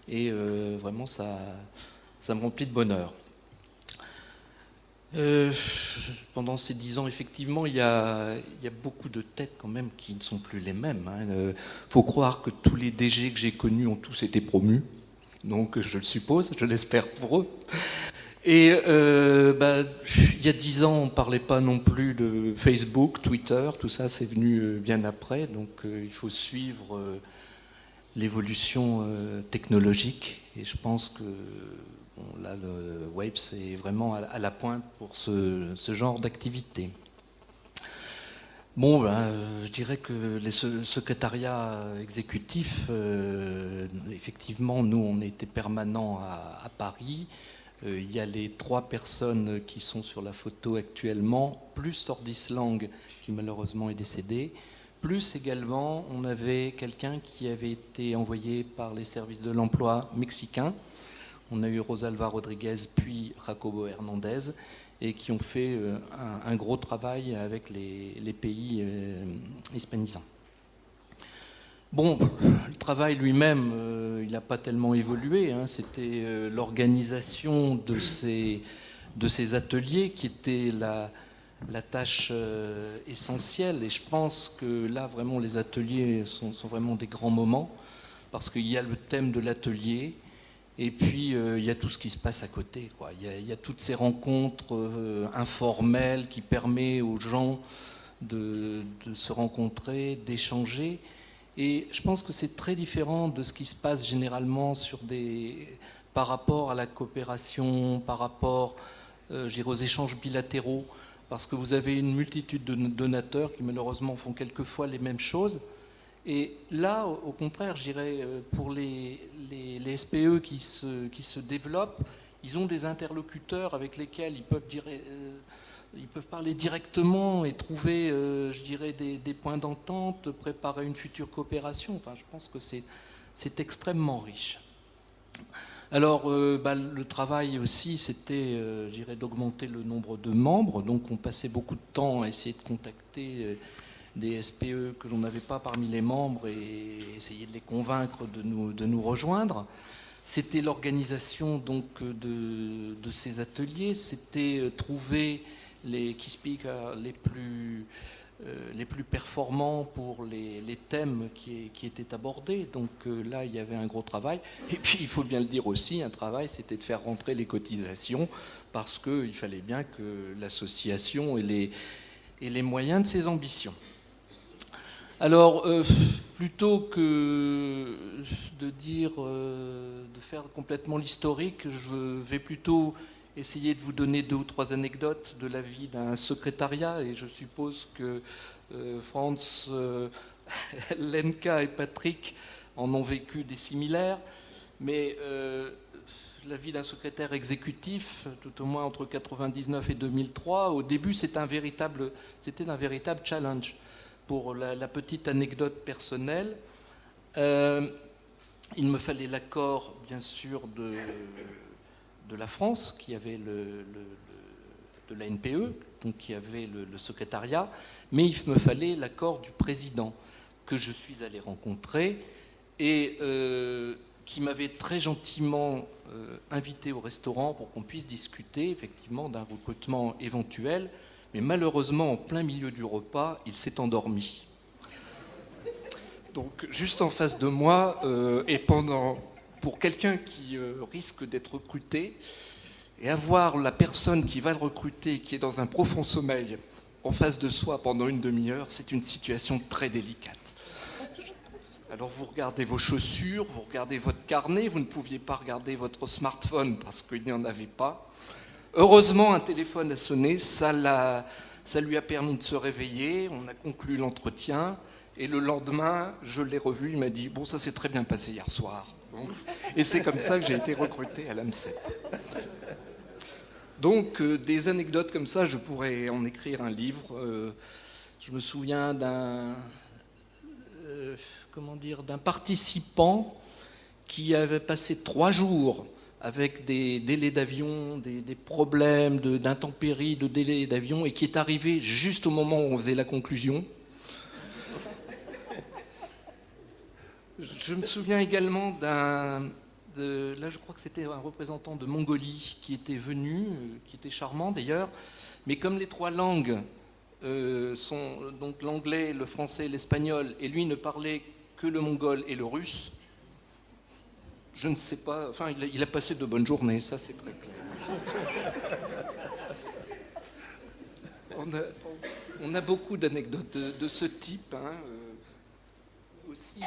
Speaker 5: et vraiment ça me remplit de bonheur. Pendant ces 10 ans, effectivement, il y a beaucoup de têtes quand même qui ne sont plus les mêmes. Faut croire que tous les DG que j'ai connus ont tous été promus, donc je le suppose, je l'espère pour eux. Et il y a 10 ans, on ne parlait pas non plus de Facebook, Twitter, tout ça c'est venu bien après, donc il faut suivre l'évolution technologique et je pense que là le web c'est vraiment à la pointe pour ce genre d'activité. Bon, je dirais que les secrétariats exécutifs, effectivement, nous on était permanents à Paris. Il y a les 3 personnes qui sont sur la photo actuellement, plus Tordis Lang qui malheureusement est décédé, plus également on avait quelqu'un qui avait été envoyé par les services de l'emploi mexicains. On a eu Rosalva Rodriguez puis Jacobo Hernandez et qui ont fait un gros travail avec les pays hispanisants. Bon, le travail lui-même, il n'a pas tellement évolué. C'était l'organisation de ces ateliers qui était la tâche essentielle. Et je pense que là, vraiment, les ateliers sont vraiment des grands moments parce qu'il y a le thème de l'atelier et puis il y a tout ce qui se passe à côté, quoi. Il y a toutes ces rencontres informelles qui permettent aux gens de se rencontrer, d'échanger. Et je pense que c'est très différent de ce qui se passe généralement par rapport à la coopération, par rapport aux échanges bilatéraux, parce que vous avez une multitude de donateurs qui malheureusement font quelquefois les mêmes choses Et là, au contraire, je dirais, pour les SPE qui se développent, ils ont des interlocuteurs avec lesquels ils peuvent parler directement et trouver, je dirais, des points d'entente, préparer une future coopération. Enfin, je pense que c'est extrêmement riche. Alors, le travail aussi, c'était, je dirais, d'augmenter le nombre de membres. Donc, on passait beaucoup de temps à essayer de contacter des SPE que l'on n'avait pas parmi les membres et essayer de les convaincre de nous rejoindre. C'était l'organisation donc de ces ateliers, c'était trouver les key speakers les plus performants pour les thèmes qui étaient abordés. Donc là, il y avait un gros travail. Et puis, il faut bien le dire aussi, un travail, c'était de faire rentrer les cotisations parce qu'il fallait bien que l'association ait les moyens de ses ambitions. Alors, plutôt que de faire complètement l'historique, je vais plutôt essayer de vous donner 2 ou 3 anecdotes de la vie d'un secrétariat, et je suppose que Franz, Lenka et Patrick en ont vécu des similaires, mais la vie d'un secrétaire exécutif, tout au moins entre 1999 et 2003, au début c'était un véritable challenge. Pour la petite anecdote personnelle, il me fallait l'accord, bien sûr, de la France, qui avait de la NPE, donc qui avait le secrétariat, mais il me fallait l'accord du président, que je suis allé rencontrer, et qui m'avait très gentiment invité au restaurant pour qu'on puisse discuter, effectivement, d'un recrutement éventuel. Mais malheureusement, en plein milieu du repas, il s'est endormi. Donc, juste en face de moi, pour quelqu'un qui risque d'être recruté, et avoir la personne qui va le recruter, qui est dans un profond sommeil, en face de soi pendant une demi-heure, c'est une situation très délicate. Alors, vous regardez vos chaussures, vous regardez votre carnet, vous ne pouviez pas regarder votre smartphone parce qu'il n'y en avait pas. Heureusement, un téléphone a sonné, ça lui a permis de se réveiller, on a conclu l'entretien, et le lendemain, je l'ai revu, il m'a dit « Bon, ça s'est très bien passé hier soir. » Et c'est comme ça que j'ai été recruté à l'AMSEP. Donc, des anecdotes comme ça, je pourrais en écrire un livre. Je me souviens d'un participant qui avait passé 3 jours avec des délais d'avion, des problèmes d'intempéries, de délais d'avion, et qui est arrivé juste au moment où on faisait la conclusion. Je me souviens également là je crois que c'était un représentant de Mongolie qui était venu, qui était charmant d'ailleurs, mais comme les 3 langues sont donc l'anglais, le français, l'espagnol, et lui ne parlait que le mongol et le russe, je ne sais pas, enfin il a passé de bonnes journées, ça c'est très clair. On a beaucoup d'anecdotes de ce type. Aussi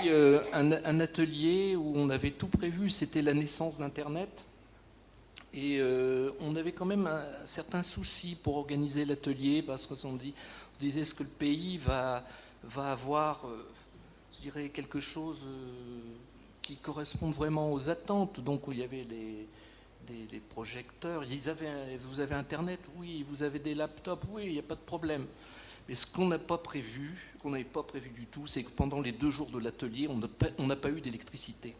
Speaker 5: un atelier où on avait tout prévu, c'était la naissance d'Internet. Et on avait quand même un certain souci pour organiser l'atelier, parce qu'on disait, est-ce que le pays va avoir, je dirais, quelque chose qui corresponde vraiment aux attentes. Donc, où il y avait des projecteurs. Vous avez Internet? Oui. Vous avez des laptops? Oui, il n'y a pas de problème. Mais ce qu'on n'avait pas prévu du tout, c'est que pendant les 2 jours de l'atelier, on n'a pas eu d'électricité.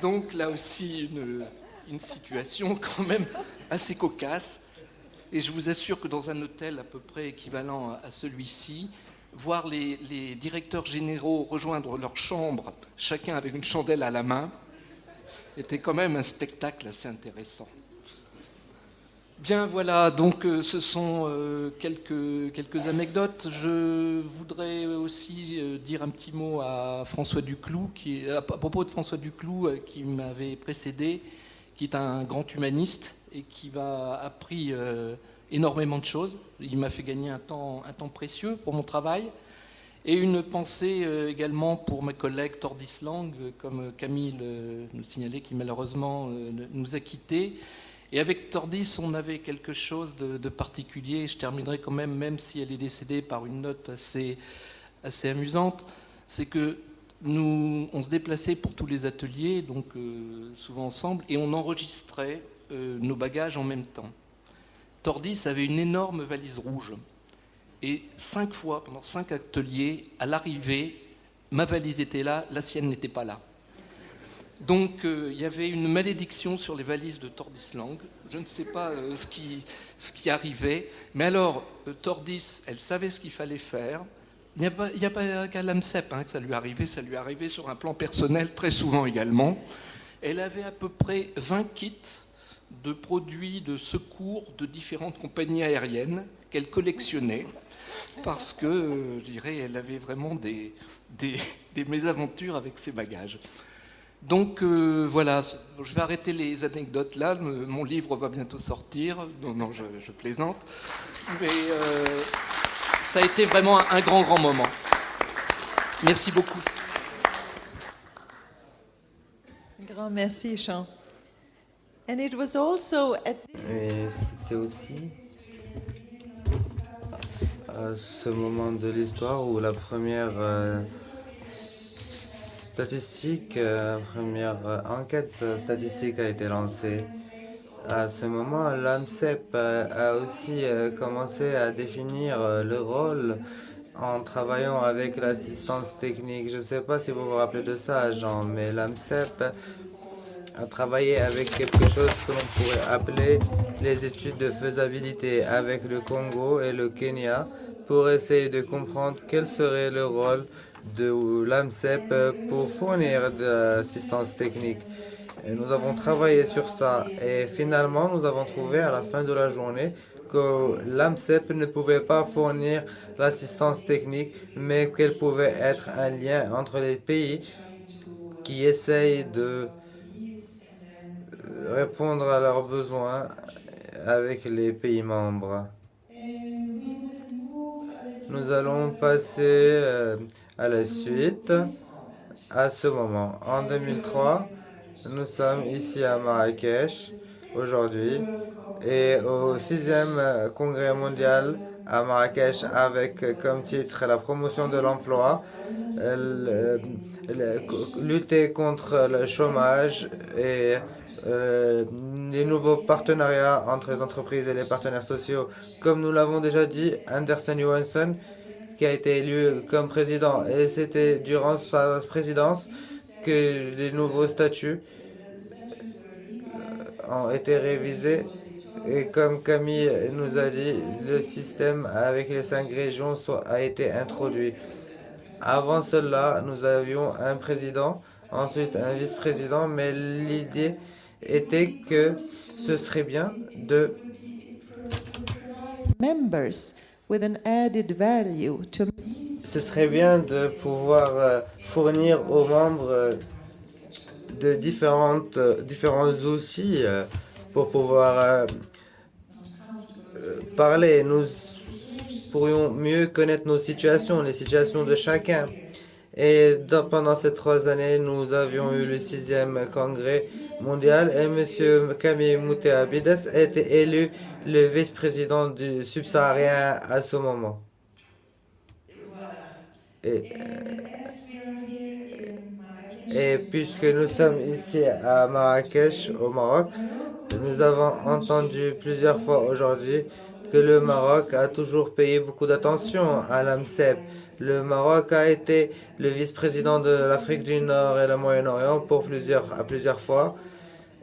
Speaker 5: Donc là aussi, une situation quand même assez cocasse. Et je vous assure que dans un hôtel à peu près équivalent à celui-ci, voir les directeurs généraux rejoindre leur chambre, chacun avec une chandelle à la main, était quand même un spectacle assez intéressant. Bien, voilà, donc ce sont quelques anecdotes. Je voudrais aussi dire un petit mot à François Duclou, à propos de François Duclou, qui m'avait précédé, qui est un grand humaniste et qui m'a appris énormément de choses. Il m'a fait gagner un temps précieux pour mon travail. Et une pensée également pour mes collègues Tordis Lang, comme Camille nous signalait, qui malheureusement nous a quittés. Et avec Tordis, on avait quelque chose de particulier. Je terminerai quand même si elle est décédée, par une note assez amusante, c'est que on se déplaçait pour tous les ateliers, donc souvent ensemble, et on enregistrait nos bagages en même temps. Tordis avait une énorme valise rouge. Et 5 fois, pendant 5 ateliers, à l'arrivée, ma valise était là, la sienne n'était pas là. Donc il y avait une malédiction sur les valises de Tordis Lang. Je ne sais pas ce qui arrivait. Mais alors, Tordis, elle savait ce qu'il fallait faire. Il n'y a pas qu'à l'AMCEP que ça lui arrivait sur un plan personnel très souvent également. Elle avait à peu près 20 kits de produits de secours de différentes compagnies aériennes qu'elle collectionnait parce que, je dirais, elle avait vraiment des mésaventures avec ses bagages. Donc voilà, je vais arrêter les anecdotes là, mon livre va bientôt sortir, non, je plaisante, mais ça a été vraiment un grand moment. Merci beaucoup.
Speaker 3: Un grand merci, Jean. And it was also at
Speaker 1: Et c'était aussi à ce moment de l'histoire où la première première enquête statistique a été lancée. À ce moment, l'AMCEP a aussi commencé à définir le rôle en travaillant avec l'assistance technique. Je ne sais pas si vous vous rappelez de ça, Jean, mais l'AMCEP a travaillé avec quelque chose que l'on pourrait appeler les études de faisabilité avec le Congo et le Kenya pour essayer de comprendre quel serait le rôle de l'AMCEP pour fournir de l'assistance technique. Et nous avons travaillé sur ça et finalement nous avons trouvé à la fin de la journée que l'AMCEP ne pouvait pas fournir l'assistance technique mais qu'elle pouvait être un lien entre les pays qui essayent de répondre à leurs besoins avec les pays membres. Nous allons passer à la suite, à ce moment. En 2003, nous sommes ici à Marrakech aujourd'hui et au 6e congrès mondial à Marrakech avec comme titre la promotion de l'emploi, lutter contre le chômage et les nouveaux partenariats entre les entreprises et les partenaires sociaux. Comme nous l'avons déjà dit, Anderson Johansson, qui a été élu comme président, et c'était durant sa présidence que les nouveaux statuts ont été révisés. Et comme Camille nous a dit, le système avec les 5 régions a été introduit. Avant cela, nous avions un président, ensuite un vice-président, mais l'idée était que ce serait bien de ce serait bien de pouvoir fournir aux membres de différents outils pour pouvoir parler. Nous pourrions mieux connaître nos situations, les situations de chacun. Et pendant ces 3 années, nous avions eu le 6e congrès mondial et M. Camille Mouté Abides a été élu le vice-président du subsaharien à ce moment. Et puisque nous sommes ici à Marrakech, au Maroc, nous avons entendu plusieurs fois aujourd'hui que le Maroc a toujours payé beaucoup d'attention à l'AMCEP. Le Maroc a été le vice-président de l'Afrique du Nord et le Moyen-Orient à plusieurs fois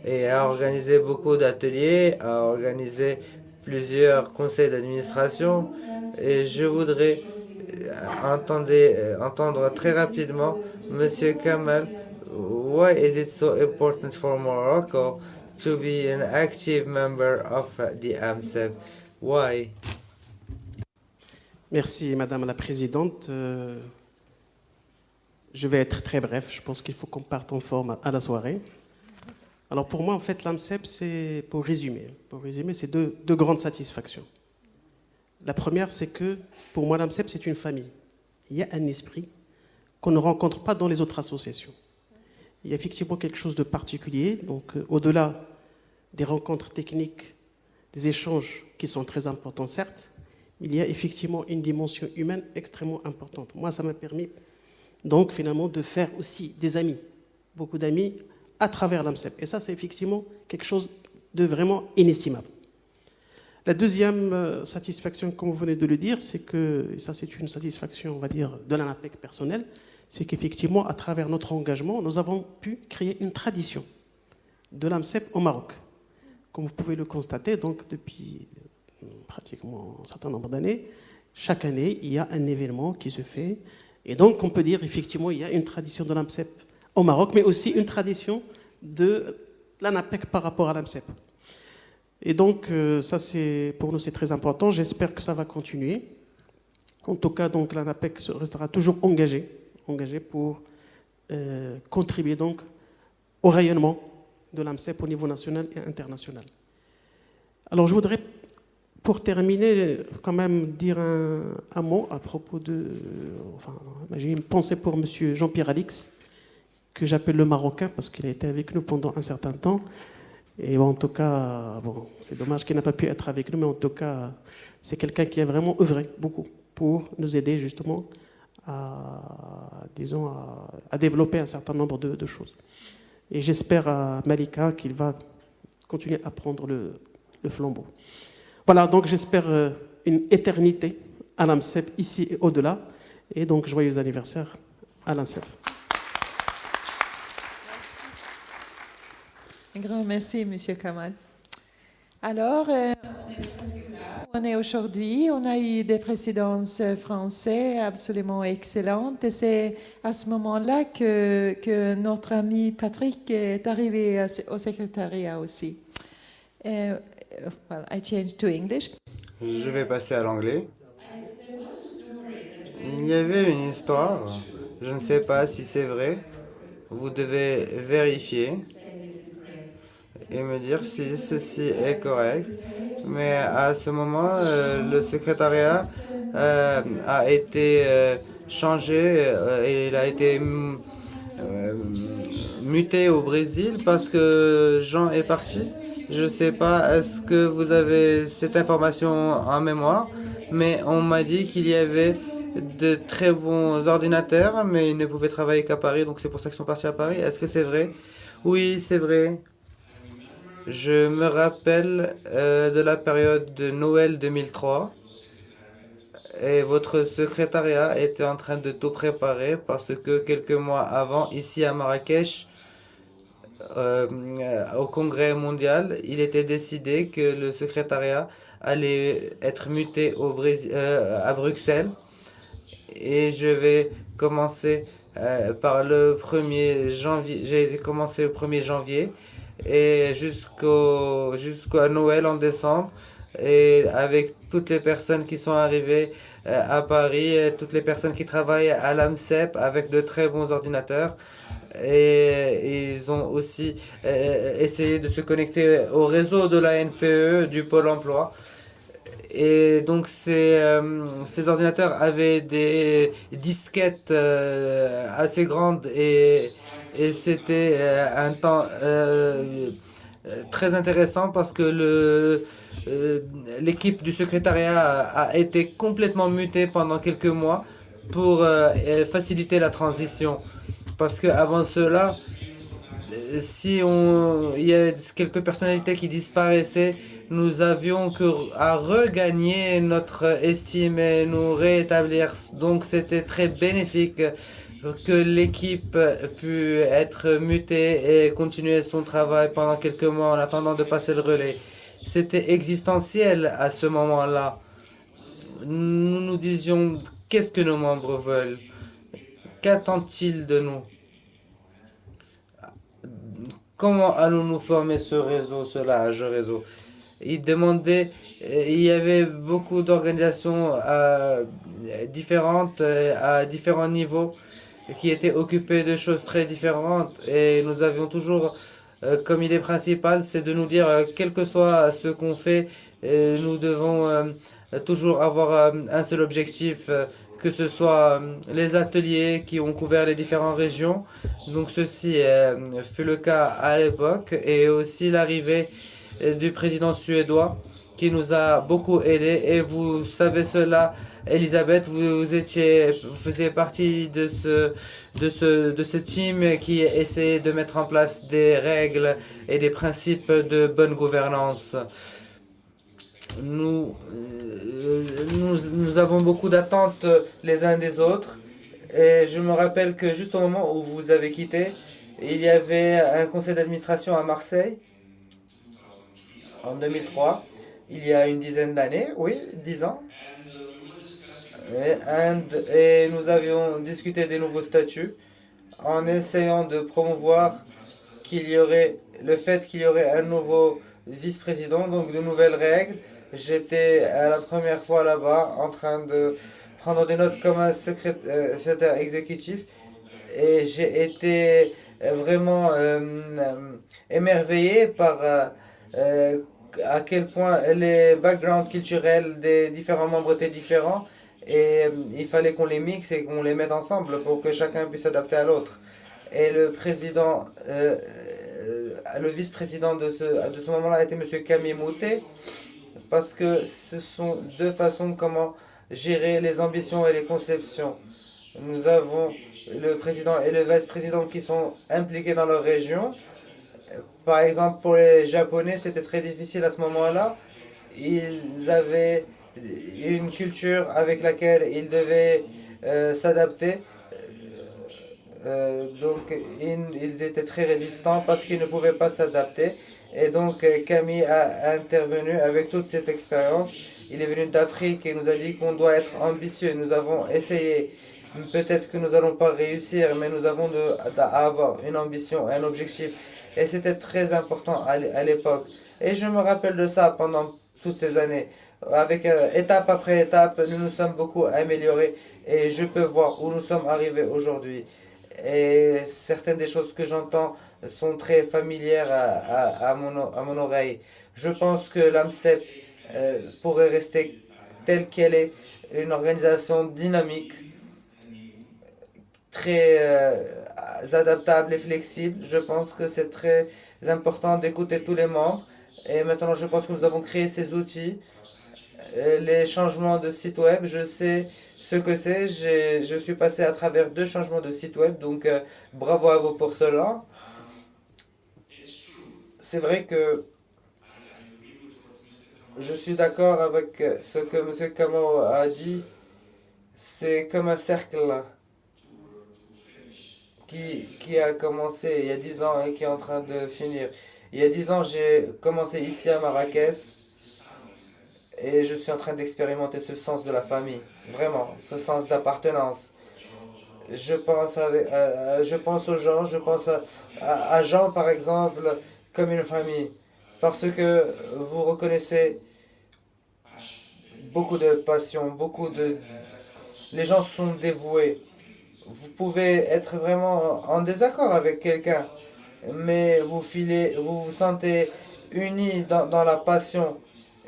Speaker 1: et a organisé beaucoup d'ateliers, a organisé plusieurs conseils d'administration. Et je voudrais entendre très rapidement, Monsieur Kamal, why is it so important for Morocco to be an active member of the AMCEP? Why?
Speaker 6: Merci Madame la Présidente. Je vais être très bref. Je pense qu'il faut qu'on parte en forme à la soirée. Alors pour moi, en fait, l'AMCEP, c'est, pour résumer, c'est deux grandes satisfactions. La première, c'est que pour moi, l'AMCEP, c'est une famille. Il y a un esprit qu'on ne rencontre pas dans les autres associations. Il y a effectivement quelque chose de particulier. Donc, au-delà des rencontres techniques, des échanges qui sont très importants, certes, il y a effectivement une dimension humaine extrêmement importante. Moi, ça m'a permis donc finalement de faire aussi des amis, beaucoup d'amis à travers l'AMCEP. Et ça, c'est effectivement quelque chose de vraiment inestimable. La deuxième satisfaction, comme vous venez de le dire, c'est que, et ça c'est une satisfaction, on va dire, de l'ANAPEC personnelle, c'est qu'effectivement, à travers notre engagement, nous avons pu créer une tradition de l'AMCEP au Maroc. Comme vous pouvez le constater, donc depuis pratiquement un certain nombre d'années, chaque année, il y a un événement qui se fait. Et donc, on peut dire, effectivement, il y a une tradition de l'AMCEP au Maroc, mais aussi une tradition de l'ANAPEC par rapport à l'AMCEP. Et donc, ça, pour nous, c'est très important. J'espère que ça va continuer. En tout cas, donc, l'ANAPEC restera toujours engagée pour contribuer donc au rayonnement de l'AMCEP au niveau national et international. Alors, je voudrais, pour terminer, quand même dire un mot à propos de... Enfin, j'ai une pensée pour M. Jean-Pierre Alix, que j'appelle le Marocain, parce qu'il a été avec nous pendant un certain temps. Et bon, en tout cas, bon, c'est dommage qu'il n'a pas pu être avec nous, mais en tout cas, c'est quelqu'un qui a vraiment œuvré beaucoup pour nous aider justement à développer un certain nombre de choses. Et j'espère à Malika qu'il va continuer à prendre le flambeau. Voilà, donc j'espère une éternité à l'AMCEP ici et au-delà. Et donc, joyeux anniversaire à l'AMCEP.
Speaker 3: Un grand merci, M. Kamal. Alors, on est aujourd'hui, on a eu des présidences françaises absolument excellentes et c'est à ce moment-là que notre ami Patrick est arrivé au secrétariat aussi. Well, I changed to English.
Speaker 1: Je vais passer à l'anglais. Il y avait une histoire, je ne sais pas si c'est vrai, vous devez vérifier et me dire si ceci est correct. Mais à ce moment, le secrétariat a été changé et il a été muté au Brésil parce que Jean est parti. Je ne sais pas, est-ce que vous avez cette information en mémoire, mais on m'a dit qu'il y avait de très bons ordinateurs, mais ils ne pouvaient travailler qu'à Paris, donc c'est pour ça qu'ils sont partis à Paris. Est-ce que c'est vrai? Oui, c'est vrai. Je me rappelle de la période de Noël 2003 et votre secrétariat était en train de tout préparer parce que quelques mois avant, ici à Marrakech, au Congrès mondial, il était décidé que le secrétariat allait être muté au Brésil, à Bruxelles. Et je vais commencer par le 1er janvier. J'ai commencé le 1er janvier et jusqu'à Noël en décembre. Et avec toutes les personnes qui sont arrivées à Paris, toutes les personnes qui travaillent à l'AMCEP avec de très bons ordinateurs. Et ils ont aussi essayé de se connecter au réseau de la NPE, du Pôle emploi. Et donc ces ordinateurs avaient des disquettes assez grandes et c'était un temps très intéressant parce que l'équipe du secrétariat a été complètement mutée pendant quelques mois pour faciliter la transition. Parce qu'avant cela, il y a quelques personnalités qui disparaissaient, nous avions à regagner notre estime et nous rétablir. Donc c'était très bénéfique que l'équipe pu être mutée et continuer son travail pendant quelques mois en attendant de passer le relais. C'était existentiel à ce moment-là. Nous nous disions, qu'est-ce que nos membres veulent? Qu'attendent-ils de nous? Comment allons-nous former ce réseau, ce large réseau? Il y avait beaucoup d'organisations différentes, à différents niveaux, qui étaient occupées de choses très différentes. Et nous avions toujours, comme idée principale, c'est de nous dire, quel que soit ce qu'on fait, nous devons toujours avoir un seul objectif, que ce soit les ateliers qui ont couvert les différentes régions. Donc ceci fut le cas à l'époque et aussi l'arrivée du président suédois qui nous a beaucoup aidés. Et vous savez cela, Elisabeth, vous faisiez partie de ce team qui essayait de mettre en place des règles et des principes de bonne gouvernance. Nous avons beaucoup d'attentes les uns des autres. Et je me rappelle que juste au moment où vous avez quitté, il y avait un conseil d'administration à Marseille en 2003, il y a une dizaine d'années, oui, 10 ans. Et nous avions discuté des nouveaux statuts en essayant de promouvoir le fait qu'il y aurait un nouveau vice-président, donc de nouvelles règles. J'étais à la première fois là-bas en train de prendre des notes comme un secrétaire exécutif et j'ai été vraiment émerveillé par à quel point les backgrounds culturels des différents membres étaient différents et il fallait qu'on les mixe et qu'on les mette ensemble pour que chacun puisse s'adapter à l'autre. Et le vice-président de ce moment-là était M. Camille Moutet, parce que ce sont deux façons de comment gérer les ambitions et les conceptions. Nous avons le président et le vice-président qui sont impliqués dans leur région. Par exemple, pour les Japonais, c'était très difficile à ce moment-là. Ils avaient une culture avec laquelle ils devaient s'adapter. Donc, ils étaient très résistants parce qu'ils ne pouvaient pas s'adapter. Et donc, Camille a intervenu avec toute cette expérience. Il est venu d'Afrique et nous a dit qu'on doit être ambitieux. Nous avons essayé. Peut-être que nous n'allons pas réussir, mais nous avons à avoir une ambition, un objectif. Et c'était très important à l'époque. Et je me rappelle de ça pendant toutes ces années. Avec étape après étape, nous nous sommes beaucoup améliorés. Et je peux voir où nous sommes arrivés aujourd'hui. Et certaines des choses que j'entends sont très familières à mon oreille. Je pense que l'AMCEP pourrait rester telle qu'elle est, une organisation dynamique, très adaptable et flexible. Je pense que c'est très important d'écouter tous les membres. Et maintenant, je pense que nous avons créé ces outils. Les changements de site web, je sais ce que c'est. Je suis passé à travers 2 changements de site web, donc bravo à vous pour cela. C'est vrai que je suis d'accord avec ce que M. Kamau a dit. C'est comme un cercle qui a commencé il y a 10 ans et qui est en train de finir. Il y a 10 ans, j'ai commencé ici à Marrakech et je suis en train d'expérimenter ce sens de la famille, vraiment, ce sens d'appartenance. Je pense aux gens, je pense à Jean par exemple comme une famille, parce que vous reconnaissez beaucoup de passion, les gens sont dévoués. Vous pouvez être vraiment en désaccord avec quelqu'un, mais vous vous sentez unis dans la passion.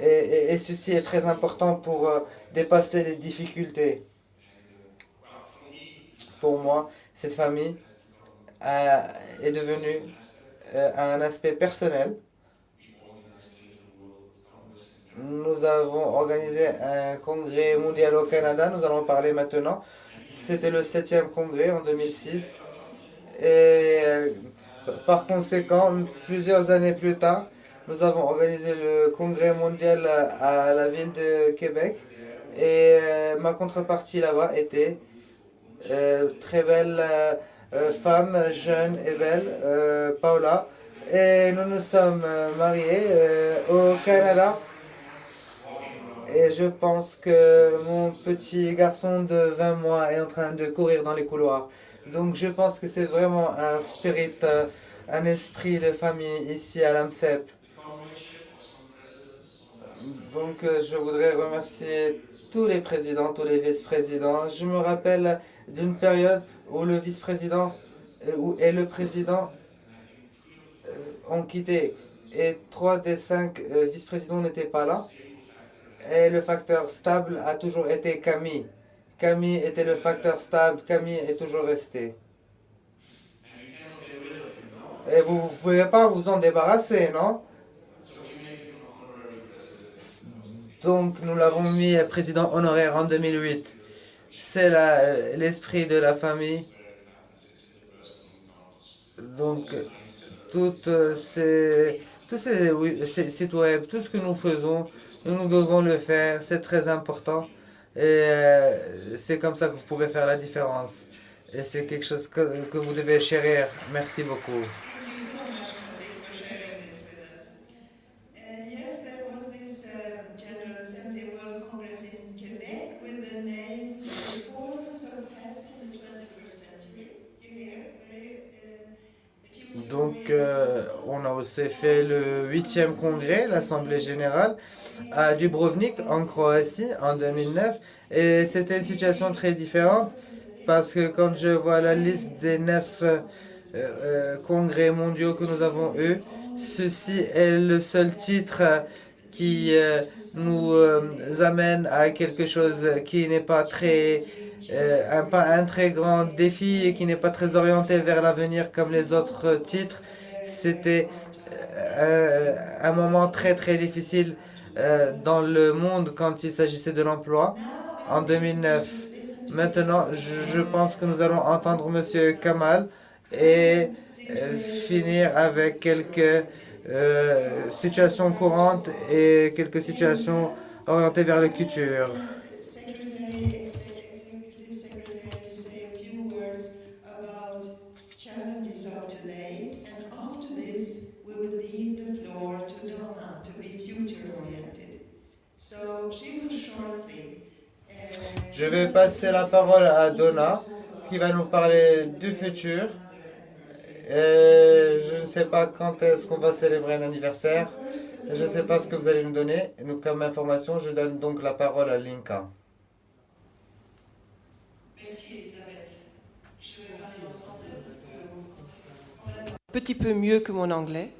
Speaker 1: Et ceci est très important pour dépasser les difficultés. Pour moi, cette famille est devenue un aspect personnel. Nous avons organisé un congrès mondial au Canada, nous allons en parler maintenant. C'était le 7e congrès en 2006. Et par conséquent, plusieurs années plus tard, nous avons organisé le congrès mondial à la ville de Québec. Et ma contrepartie là-bas était très belle femme, jeune et belle, Paula. Et nous nous sommes mariés au Canada. Et je pense que mon petit garçon de 20 mois est en train de courir dans les couloirs. Donc je pense que c'est vraiment un esprit de famille ici à l'AMCEP. Donc je voudrais remercier tous les présidents, tous les vice-présidents. Je me rappelle d'une période où le vice-président et le président ont quitté. Et 3 des 5 vice-présidents n'étaient pas là. Et le facteur stable a toujours été Camille. Camille était le facteur stable, Camille est toujours resté. Et vous ne pouvez pas vous en débarrasser, non? Donc, nous l'avons mis président honoraire en 2008. C'est l'esprit de la famille. Donc, tous ces sites web, tout ce que nous faisons, nous devons le faire. C'est très important. Et c'est comme ça que vous pouvez faire la différence. Et c'est quelque chose que vous devez chérir. Merci beaucoup. Donc, on a aussi fait le 8e congrès, l'Assemblée générale, à Dubrovnik, en Croatie, en 2009. Et c'était une situation très différente parce que quand je vois la liste des 9 congrès mondiaux que nous avons eus, ceci est le seul titre qui nous amène à quelque chose qui n'est pas très un très grand défi et qui n'est pas très orienté vers l'avenir comme les autres titres. C'était un moment très très difficile dans le monde quand il s'agissait de l'emploi en 2009. Maintenant, je pense que nous allons entendre Monsieur Kamal et finir avec quelques situations courantes et quelques situations orientées vers le futur. Je vais passer la parole à Donna, qui va nous parler du futur. Je ne sais pas quand est-ce qu'on va célébrer un anniversaire. Je ne sais pas ce que vous allez nous donner. Nous, comme information, je donne donc la parole à Linka.
Speaker 7: Merci Elisabeth. Je vais parler en français parce que un petit peu mieux que mon anglais,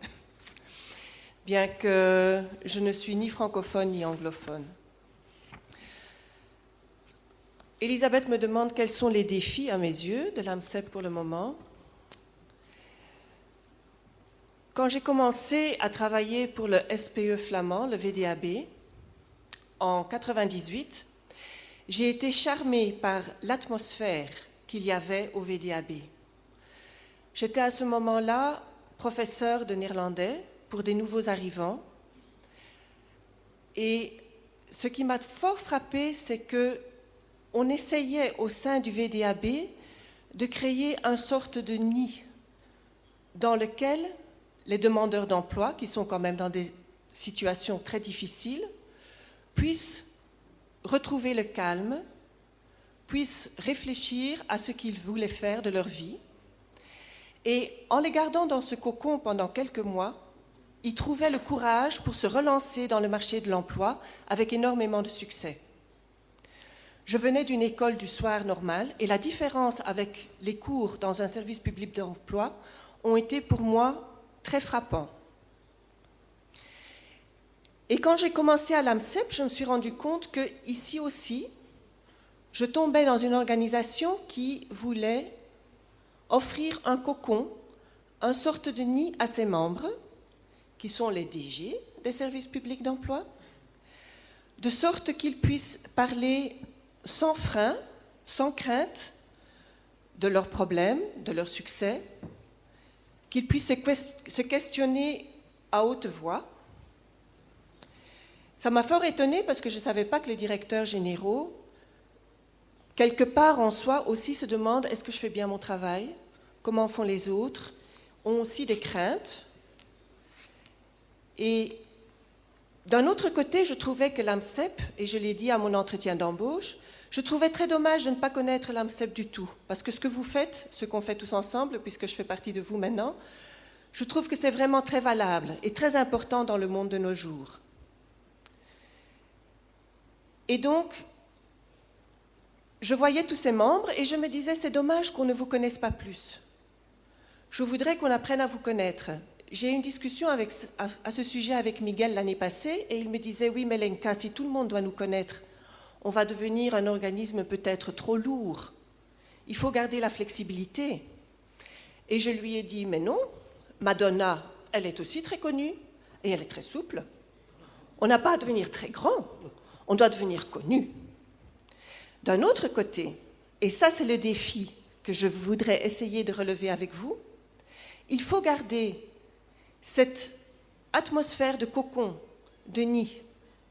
Speaker 7: bien que je ne suis ni francophone ni anglophone. Elisabeth me demande quels sont les défis, à mes yeux, de l'AMCEP pour le moment. Quand j'ai commencé à travailler pour le SPE flamand, le VDAB, en 1998, j'ai été charmée par l'atmosphère qu'il y avait au VDAB. J'étais à ce moment-là professeure de néerlandais pour des nouveaux arrivants. Et ce qui m'a fort frappée, c'est qu'on essayait au sein du VDAB de créer une sorte de nid dans lequel les demandeurs d'emploi, qui sont quand même dans des situations très difficiles, puissent retrouver le calme, puissent réfléchir à ce qu'ils voulaient faire de leur vie. Et en les gardant dans ce cocon pendant quelques mois, ils trouvaient le courage pour se relancer dans le marché de l'emploi avec énormément de succès. Je venais d'une école du soir normale et la différence avec les cours dans un service public d'emploi ont été pour moi très frappants. Et quand j'ai commencé à l'AMCEP, je me suis rendu compte qu'ici aussi, je tombais dans une organisation qui voulait offrir un cocon, une sorte de nid à ses membres, qui sont les DG des services publics d'emploi, de sorte qu'ils puissent parler sans frein, sans crainte, de leurs problèmes, de leurs succès, qu'ils puissent se questionner à haute voix. Ça m'a fort étonnée parce que je ne savais pas que les directeurs généraux, quelque part en soi aussi, se demandent est-ce que je fais bien mon travail, comment font les autres, ont aussi des craintes. Et d'un autre côté, je trouvais que l'AMCEP, et je l'ai dit à mon entretien d'embauche, je trouvais très dommage de ne pas connaître l'AMCEP du tout. Parce que ce que vous faites, ce qu'on fait tous ensemble, puisque je fais partie de vous maintenant, je trouve que c'est vraiment très valable et très important dans le monde de nos jours. Et donc, je voyais tous ces membres et je me disais, c'est dommage qu'on ne vous connaisse pas plus. Je voudrais qu'on apprenne à vous connaître. J'ai eu une discussion à ce sujet avec Miguel l'année passée et il me disait, oui, mais Lenka, si tout le monde doit nous connaître, on va devenir un organisme peut-être trop lourd. Il faut garder la flexibilité. Et je lui ai dit, mais non, Madonna, elle est aussi très connue et elle est très souple. On n'a pas à devenir très grand, on doit devenir connu. D'un autre côté, et ça c'est le défi que je voudrais essayer de relever avec vous, il faut garder cette atmosphère de cocon, de nid,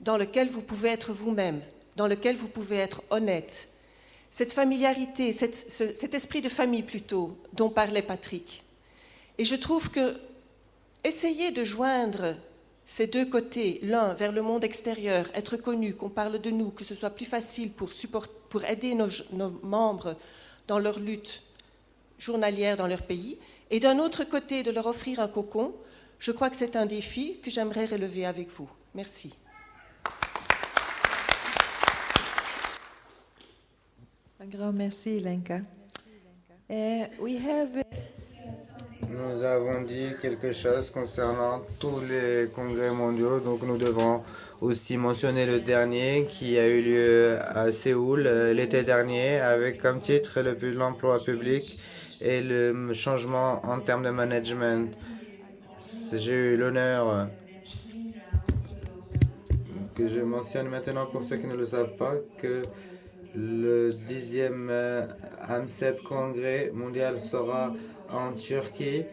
Speaker 7: dans lequel vous pouvez être vous-même, dans lequel vous pouvez être honnête. Cette familiarité, cet esprit de famille plutôt, dont parlait Patrick. Et je trouve que essayer de joindre ces deux côtés, l'un vers le monde extérieur, être connu, qu'on parle de nous, que ce soit plus facile pour aider nos membres dans leur lutte journalière dans leur pays, et d'un autre côté de leur offrir un cocon, je crois que c'est un défi que j'aimerais relever avec vous. Merci.
Speaker 3: Un grand merci, Lenka.
Speaker 1: Nous avons dit quelque chose concernant tous les congrès mondiaux, donc nous devons aussi mentionner le dernier qui a eu lieu à Séoul l'été dernier avec comme titre l'emploi public et le changement en termes de management. J'ai eu l'honneur que je mentionne maintenant pour ceux qui ne le savent pas que le 10e AMCEP congrès mondial sera en Turquie.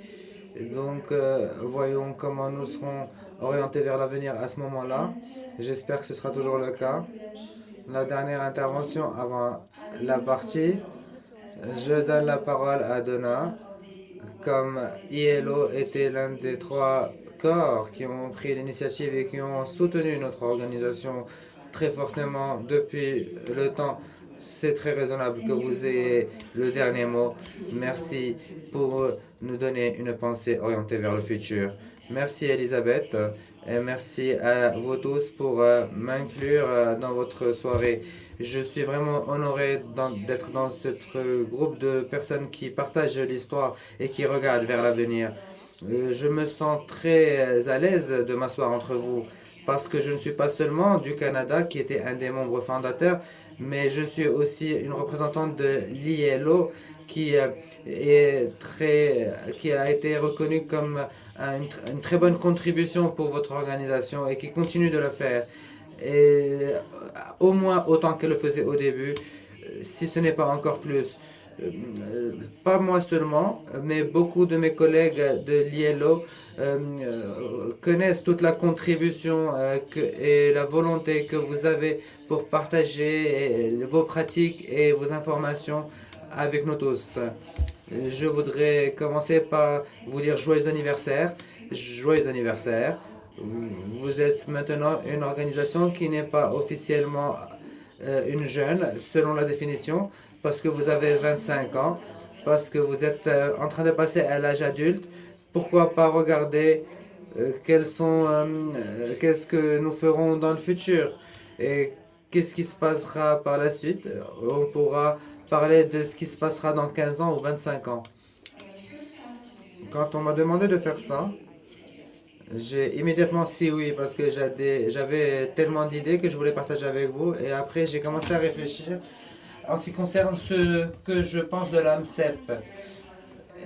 Speaker 1: Donc, voyons comment nous serons orientés vers l'avenir à ce moment-là. J'espère que ce sera toujours le cas. La dernière intervention avant la partie, je donne la parole à Donna. Comme ILO était l'un des 3 corps qui ont pris l'initiative et qui ont soutenu notre organisation très fortement depuis le temps, c'est très raisonnable que vous ayez le dernier mot. Merci pour nous donner une pensée orientée vers le futur. Merci Elisabeth et merci à vous tous pour m'inclure dans votre soirée. Je suis vraiment honoré d'être dans ce groupe de personnes qui partagent l'histoire et qui regardent vers l'avenir. Je me sens très à l'aise de m'asseoir entre vous parce que je ne suis pas seulement du Canada qui était un des membres fondateurs, mais je suis aussi une représentante de l'ILO qui a été reconnue comme une très bonne contribution pour votre organisation et qui continue de le faire. Et au moins autant qu'elle le faisait au début, si ce n'est pas encore plus. Pas moi seulement, mais beaucoup de mes collègues de l'ILO connaissent toute la contribution et la volonté que vous avez pour partager vos pratiques et vos informations avec nous tous. Je voudrais commencer par vous dire joyeux anniversaire. Joyeux anniversaire. Vous êtes maintenant une organisation qui n'est pas officiellement une jeune, selon la définition, parce que vous avez 25 ans, parce que vous êtes en train de passer à l'âge adulte. Pourquoi pas regarder qu'est-ce que nous ferons dans le futur et qu'est-ce qui se passera par la suite. On pourra parler de ce qui se passera dans 15 ans ou 25 ans. Quand on m'a demandé de faire ça, j'ai immédiatement dit oui parce que j'avais tellement d'idées que je voulais partager avec vous. Et après, j'ai commencé à réfléchir en ce qui concerne ce que je pense de l'AMCEP.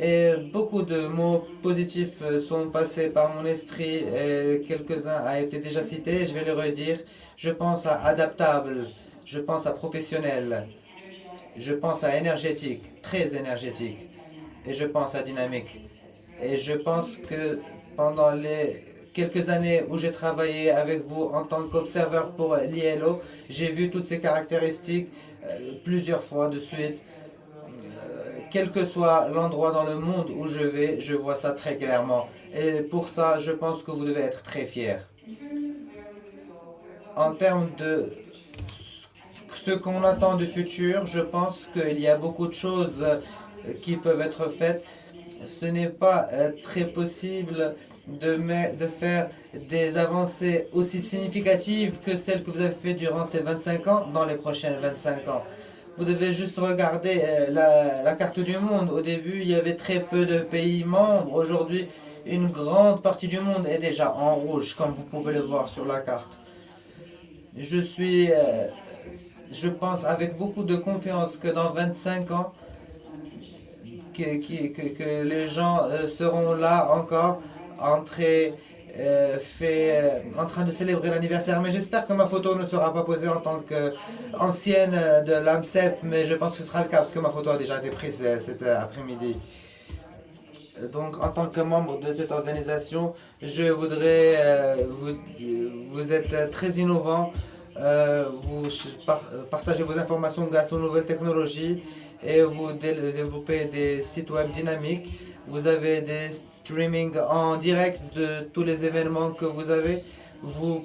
Speaker 1: Et beaucoup de mots positifs sont passés par mon esprit et quelques-uns ont été déjà cités. Je vais les redire. Je pense à adaptable, je pense à professionnel, je pense à énergétique, très énergétique, et je pense à dynamique. Et je pense que pendant les quelques années où j'ai travaillé avec vous en tant qu'observeur pour l'ILO, j'ai vu toutes ces caractéristiques plusieurs fois de suite. Quel que soit l'endroit dans le monde où je vais, je vois ça très clairement. Et pour ça, je pense que vous devez être très fiers. En termes de ce qu'on attend du futur, je pense qu'il y a beaucoup de choses qui peuvent être faites. Ce n'est pas très possible de faire des avancées aussi significatives que celles que vous avez faites durant ces 25 ans dans les prochaines 25 ans. Vous devez juste regarder la carte du monde. Au début, il y avait très peu de pays membres. Aujourd'hui, une grande partie du monde est déjà en rouge, comme vous pouvez le voir sur la carte. Je pense avec beaucoup de confiance que dans 25 ans, que les gens seront là encore en train en train de célébrer l'anniversaire, mais j'espère que ma photo ne sera pas posée en tant qu'ancienne de l'AMCEP, mais je pense que ce sera le cas parce que ma photo a déjà été prise cet après-midi. Donc, en tant que membre de cette organisation, je voudrais, vous êtes très innovant, vous partagez vos informations grâce aux nouvelles technologies et vous développez des sites web dynamiques. Vous avez des streaming en direct de tous les événements que vous avez. Vous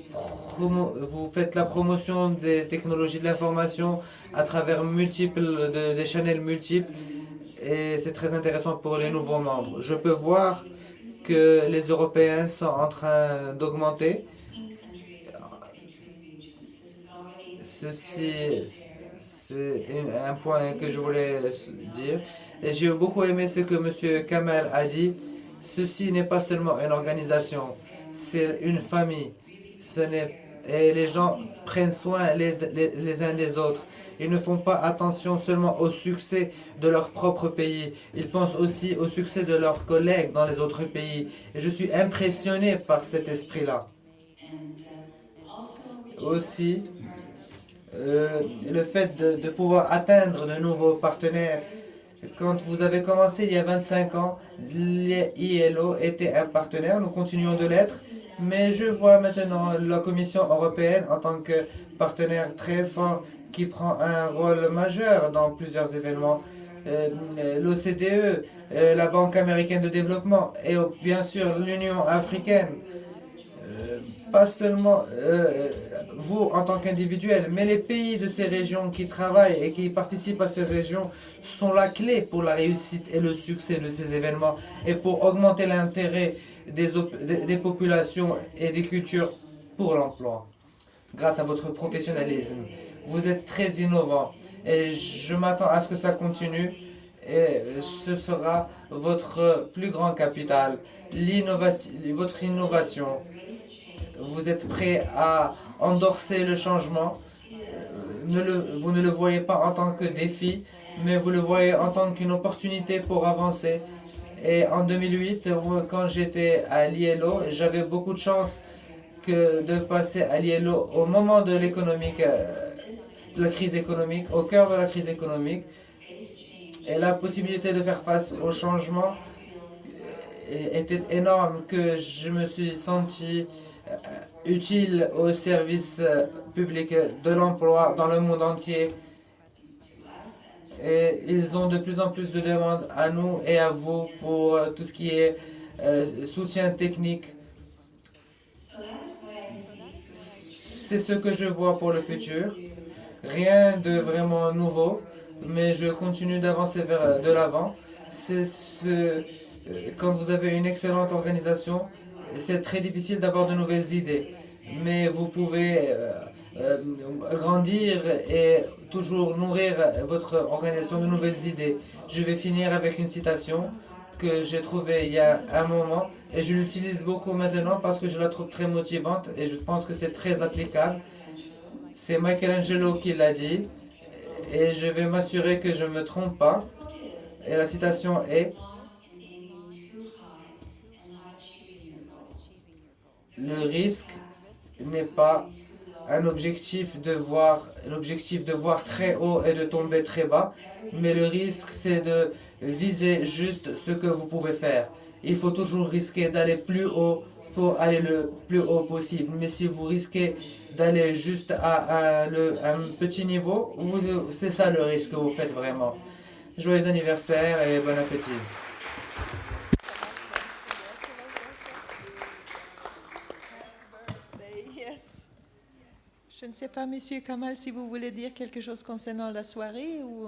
Speaker 1: faites la promotion des technologies de l'information à travers des chaînes multiples. Et c'est très intéressant pour les nouveaux membres. Je peux voir que les Européens sont en train d'augmenter. Ceci, c'est un point que je voulais dire. Et j'ai beaucoup aimé ce que M. Kamel a dit. Ceci n'est pas seulement une organisation, c'est une famille. Et les gens prennent soin les uns des autres. Ils ne font pas attention seulement au succès de leur propre pays. Ils pensent aussi au succès de leurs collègues dans les autres pays. Et je suis impressionné par cet esprit-là. Aussi, le fait de pouvoir atteindre de nouveaux partenaires. Quand vous avez commencé il y a 25 ans, l'ILO était un partenaire. Nous continuons de l'être. Mais je vois maintenant la Commission européenne en tant que partenaire très fort qui prend un rôle majeur dans plusieurs événements. L'OCDE, la Banque américaine de développement et bien sûr l'Union africaine. Pas seulement vous en tant qu'individuel, mais les pays de ces régions qui travaillent et qui participent à ces régions sont la clé pour la réussite et le succès de ces événements et pour augmenter l'intérêt des populations et des cultures pour l'emploi. Grâce à votre professionnalisme, vous êtes très innovant et je m'attends à ce que ça continue et ce sera votre plus grand capital, votre innovation. Vous êtes prêt à endorser le changement. Vous ne le voyez pas en tant que défi, mais vous le voyez en tant qu'une opportunité pour avancer. Et en 2008, quand j'étais à l'ILO, j'avais beaucoup de chance de passer à l'ILO au moment de la crise économique, au cœur de la crise économique. Et la possibilité de faire face au changement était énorme, que je me suis senti utile au service public de l'emploi dans le monde entier. Et ils ont de plus en plus de demandes à nous et à vous pour tout ce qui est soutien technique. C'est ce que je vois pour le futur. Rien de vraiment nouveau, mais je continue d'avancer vers de l'avant. Quand vous avez une excellente organisation, c'est très difficile d'avoir de nouvelles idées. Mais vous pouvez grandir et toujours nourrir votre organisation de nouvelles idées. Je vais finir avec une citation que j'ai trouvée il y a un moment et je l'utilise beaucoup maintenant parce que je la trouve très motivante et je pense que c'est très applicable. C'est Michelangelo qui l'a dit et je vais m'assurer que je ne me trompe pas. Et la citation est: le risque n'est pas l'objectif de voir très haut et de tomber très bas, mais le risque c'est de viser juste ce que vous pouvez faire. Il faut toujours risquer d'aller plus haut pour aller le plus haut possible, mais si vous risquez d'aller juste à un petit niveau, c'est ça le risque que vous faites vraiment. Joyeux anniversaire et bon appétit.
Speaker 3: Je ne sais pas, Monsieur Kamal, si vous voulez dire quelque chose concernant la soirée ou...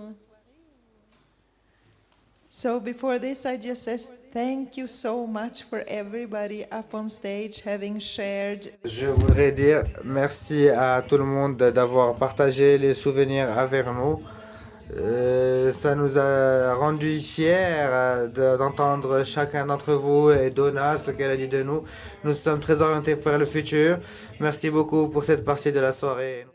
Speaker 3: So before this, I just says thank you so much for everybody up on stage having shared.
Speaker 1: Je voudrais dire merci à tout le monde d'avoir partagé les souvenirs avec nous. Ça nous a rendu fiers d'entendre chacun d'entre vous et Donna ce qu'elle a dit de nous. Nous sommes très orientés vers le futur. Merci beaucoup pour cette partie de la soirée.